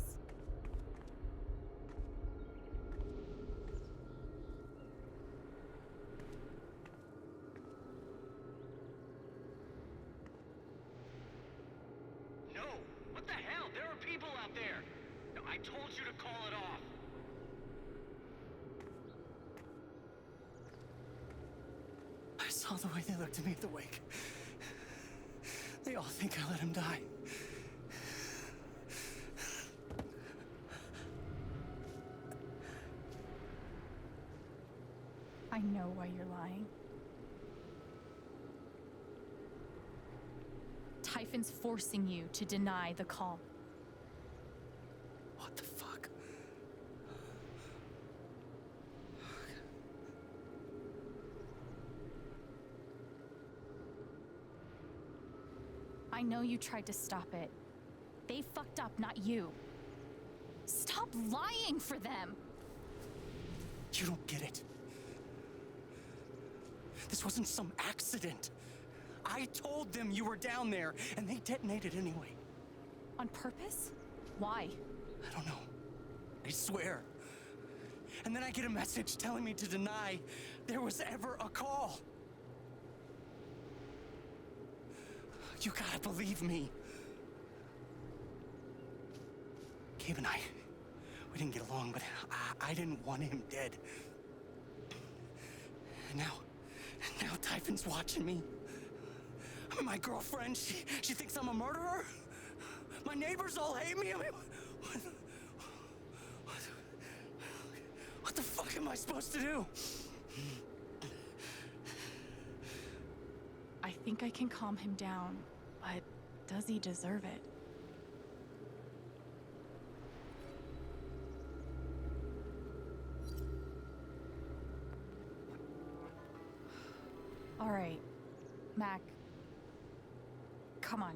I told you to call it off. I saw the way they looked at me at the wake. They all think I let him die. I know why you're lying. Typhon's forcing you to deny the call. What the fuck? I know you tried to stop it. They fucked up, not you. Stop lying for them! You don't get it. This wasn't some accident. I told them you were down there, and they detonated anyway. On purpose? Why? I don't know. I swear. And then I get a message telling me to deny there was ever a call. You gotta believe me. Gabe and I, we didn't get along, but I didn't want him dead. And now Typhon's watching me. My girlfriend, she thinks I'm a murderer. My neighbors all hate me. I mean, what the fuck am I supposed to do? I think I can calm him down, but does he deserve it? All right, Mac. Come on.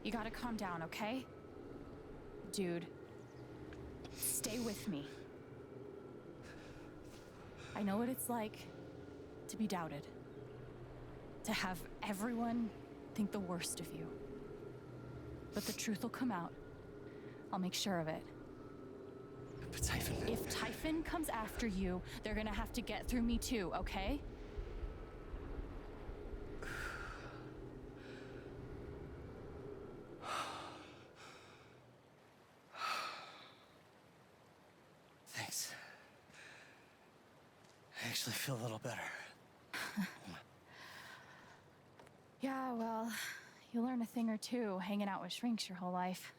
You gotta calm down, okay? Dude, stay with me. I know what it's like to be doubted. To have everyone think the worst of you. But the truth will come out. I'll make sure of it. But Typhon... If Typhon comes after you, they're gonna have to get through me too, okay? Thanks. I actually feel a little better. Yeah, well, you learn a thing or two hanging out with shrinks your whole life.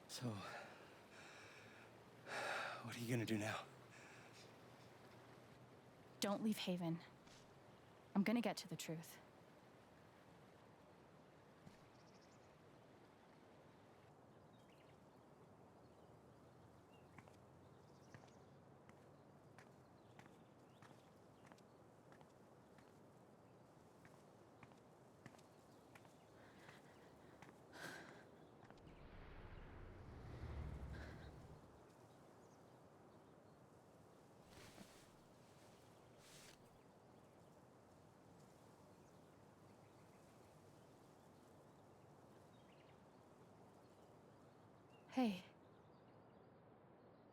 So, what are you gonna do now? Don't leave Haven. I'm gonna get to the truth. Hey.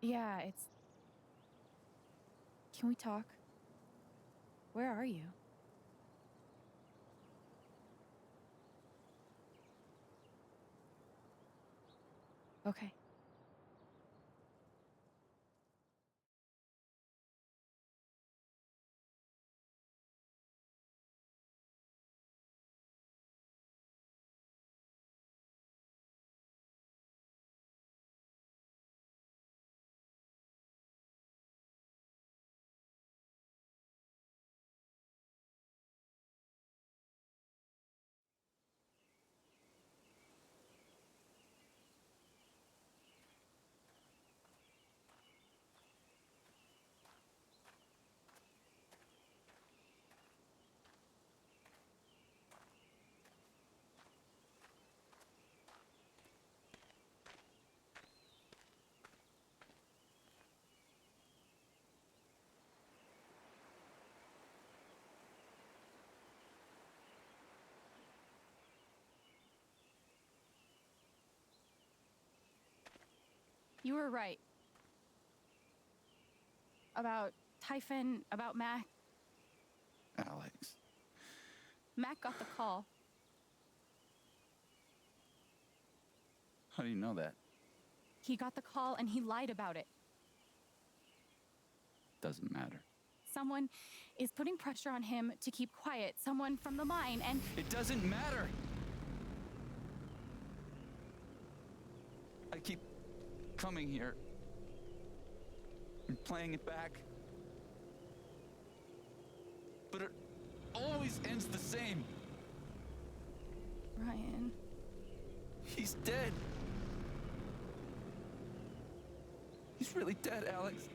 Yeah, it's... Can we talk? Where are you? Okay. You were right. About Typhon, about Mac. Alex. Mac got the call. How do you know that? He got the call and he lied about it. Doesn't matter. Someone is putting pressure on him to keep quiet. Someone from the mine, and... It doesn't matter! I keep coming here and playing it back. But it always ends the same. Ryan. He's dead. He's really dead, Alex.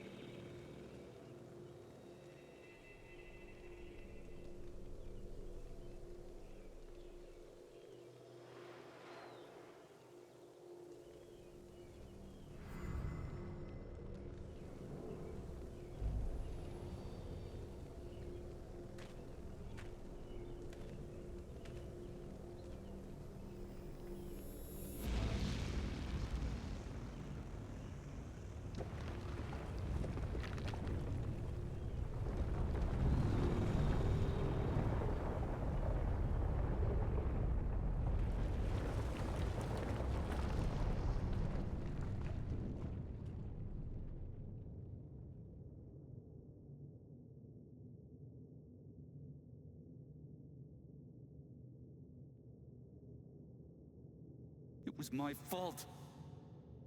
It was my fault.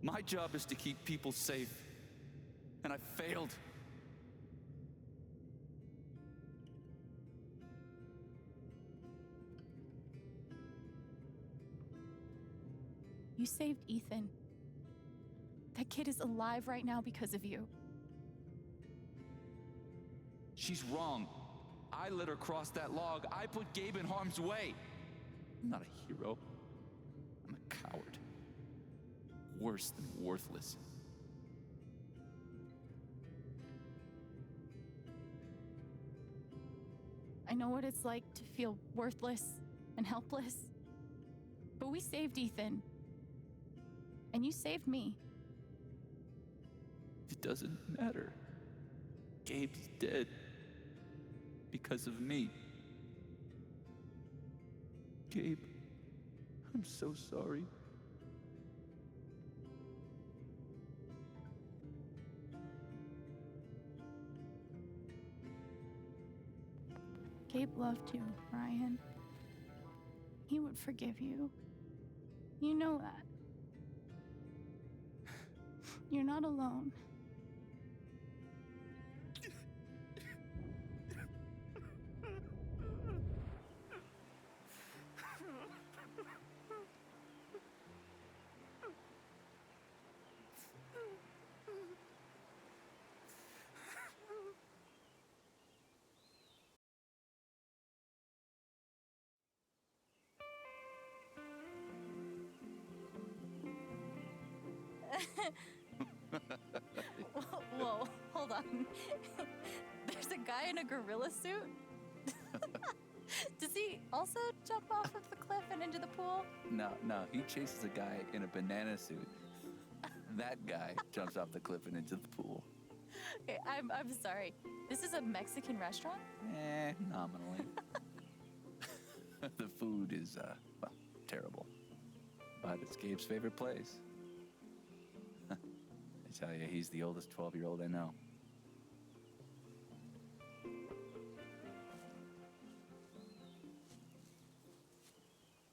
My job is to keep people safe. And I failed. You saved Ethan. That kid is alive right now because of you. She's wrong. I let her cross that log. I put Gabe in harm's way. I'm not a hero. I'm a coward. Worse than worthless. I know what it's like to feel worthless and helpless. But we saved Ethan. And you saved me. It doesn't matter. Gabe's dead. Because of me. Gabe, I'm so sorry. Gabe loved you, Ryan. He would forgive you. You know that. You're not alone. Whoa, hold on. There's a guy in a gorilla suit? Does he also jump off of the cliff and into the pool? No, he chases a guy in a banana suit. That guy jumps off the cliff and into the pool. Okay, I'm sorry. This is a Mexican restaurant? Nominally. The food is, well, terrible. But it's Gabe's favorite place. I tell you, he's the oldest 12-year-old I know.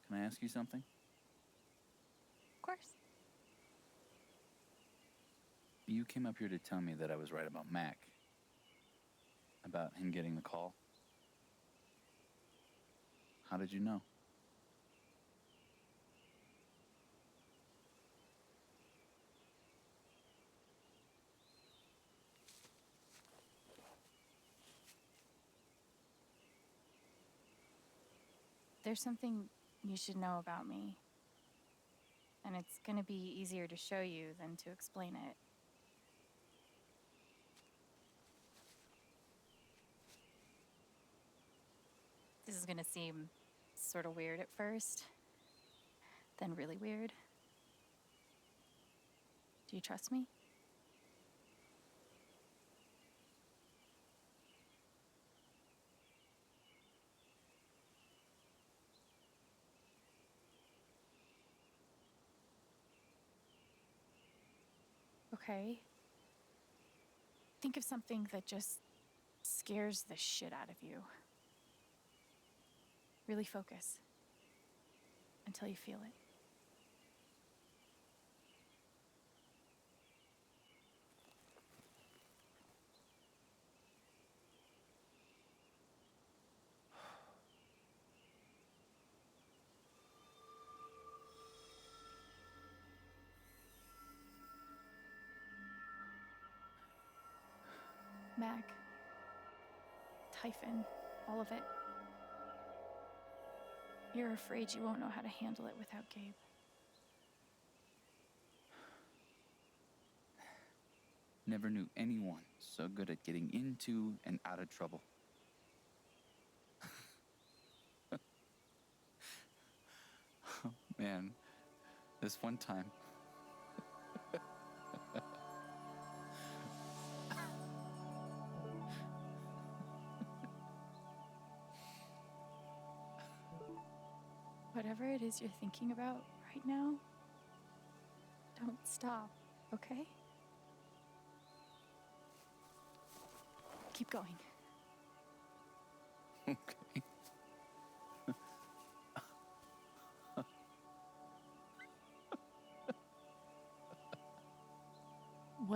Can I ask you something? Of course. You came up here to tell me that I was right about Mac. About him getting the call. How did you know? There's something you should know about me. And it's gonna be easier to show you than to explain it. This is gonna seem sort of weird at first, then really weird. Do you trust me? Okay. Think of something that just scares the shit out of you. Really focus until you feel it. Mac, Typhon, all of it. You're afraid you won't know how to handle it without Gabe. Never knew anyone so good at getting into and out of trouble. Oh, man, this one time. Whatever it is you're thinking about right now, don't stop, okay? Keep going. Okay.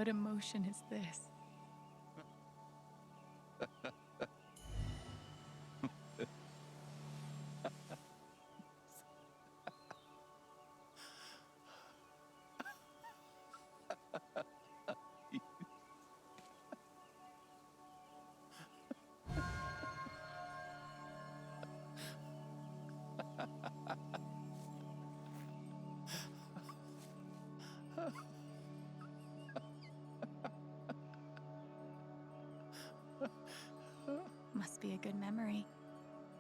What emotion is this? Must be a good memory.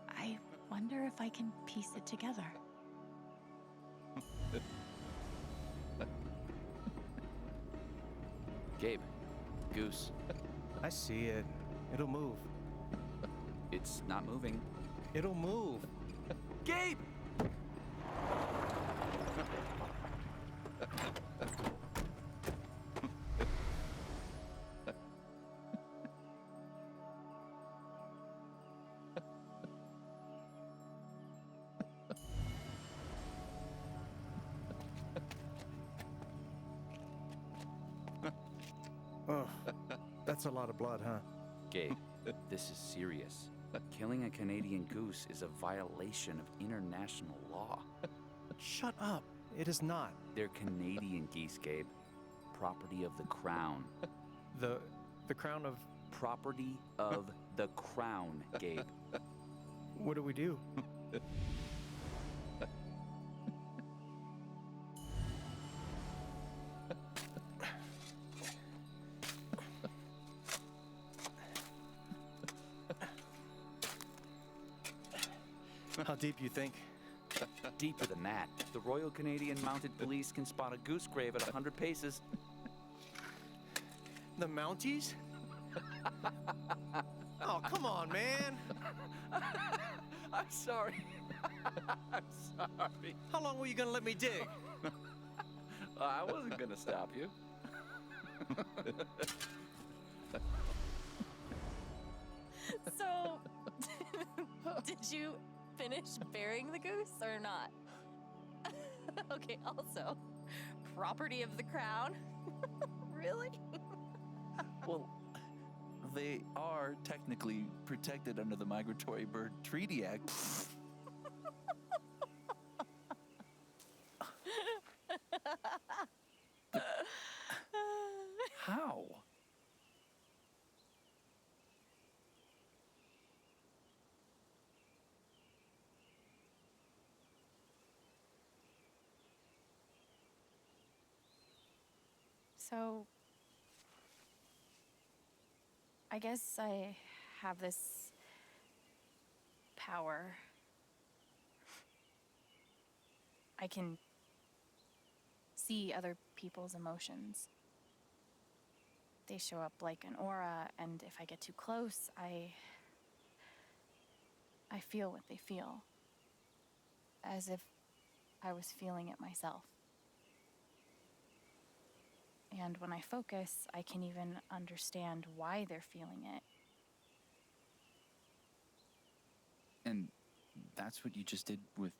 I wonder if I can piece it together. Gabe, Goose. I see it. It'll move. It's not moving. It'll move. Gabe! Oh, that's a lot of blood, huh? Gabe, this is serious. Killing a Canadian goose is a violation of international law. Shut up. It is not. They're Canadian geese, Gabe. Property of the crown. The crown of... Property of the crown, Gabe. What do we do? How deep you think? Deeper than that. The Royal Canadian Mounted Police can spot a goose grave at 100 paces. The Mounties? Oh, come on, man. I'm sorry. I'm sorry. How long were you gonna let me dig? I wasn't gonna stop you. So, did you finish burying the goose or not? Okay, also, property of the crown? Really? Well, they are technically protected under the Migratory Bird Treaty Act. How? So, I guess I have this power. I can see other people's emotions. They show up like an aura, and if I get too close, I feel what they feel. As if I was feeling it myself. And when I focus, I can even understand why they're feeling it. And that's what you just did with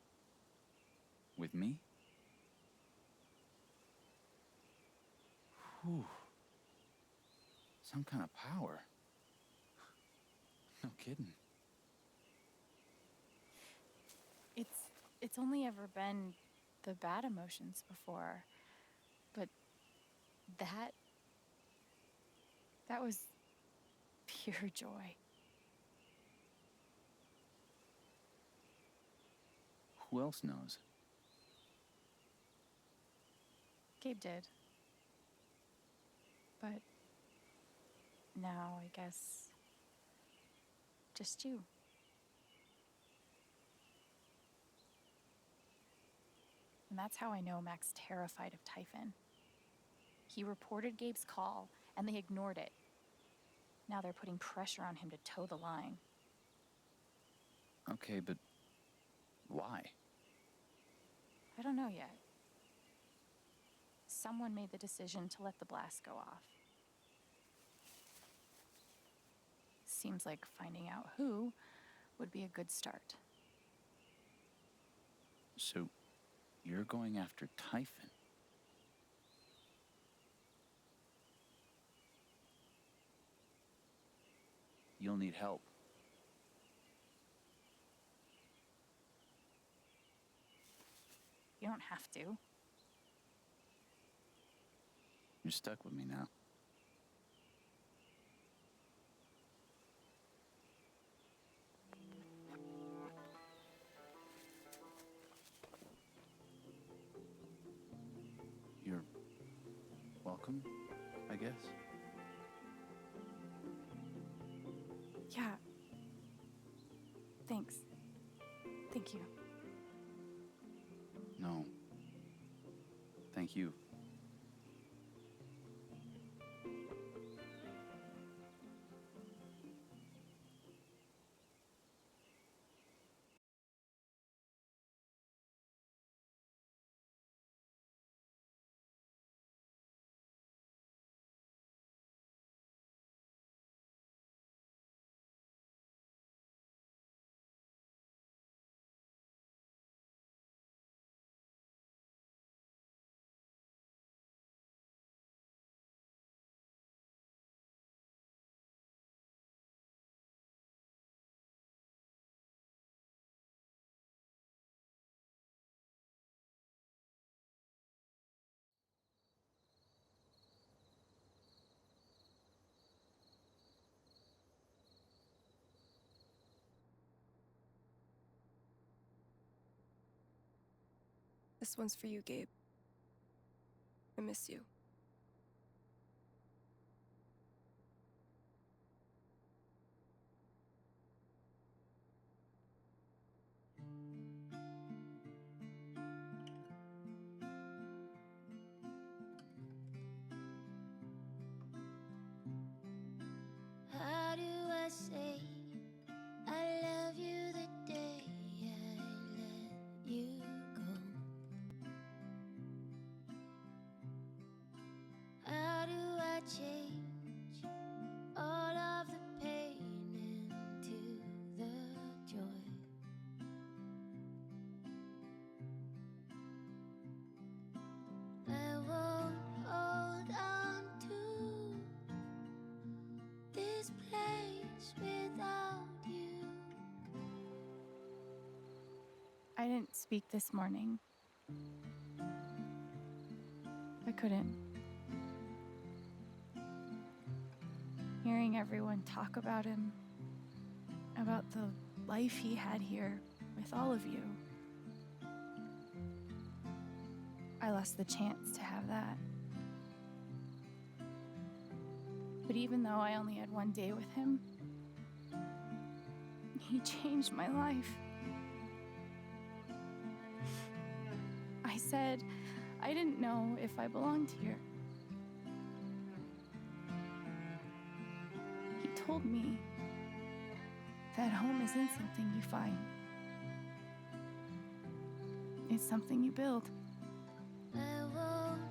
me? Whew. Some kind of power. No kidding. It's only ever been the bad emotions before, but that was pure joy. Who else knows? Gabe did. But now I guess just you. And that's how I know Mac's terrified of Typhon. He reported Gabe's call, and they ignored it. Now they're putting pressure on him to toe the line. Okay, but why? I don't know yet. Someone made the decision to let the blast go off. Seems like finding out who would be a good start. So, you're going after Typhon? you'll need help. You don't have to. You're stuck with me now. You're welcome, I guess. Yeah. Thanks. Thank you. No. Thank you. This one's for you, Gabe. I miss you. How do I say I love you the day I let you go? How do I change all of the pain into the joy? I won't hold on to this place without you. I didn't speak this morning. I couldn't. Hearing everyone talk about him, about the life he had here with all of you, I lost the chance to have that. But even though I only had one day with him, he changed my life. I said I didn't know if I belonged here. He told me that home isn't something you find. It's something you build. I won't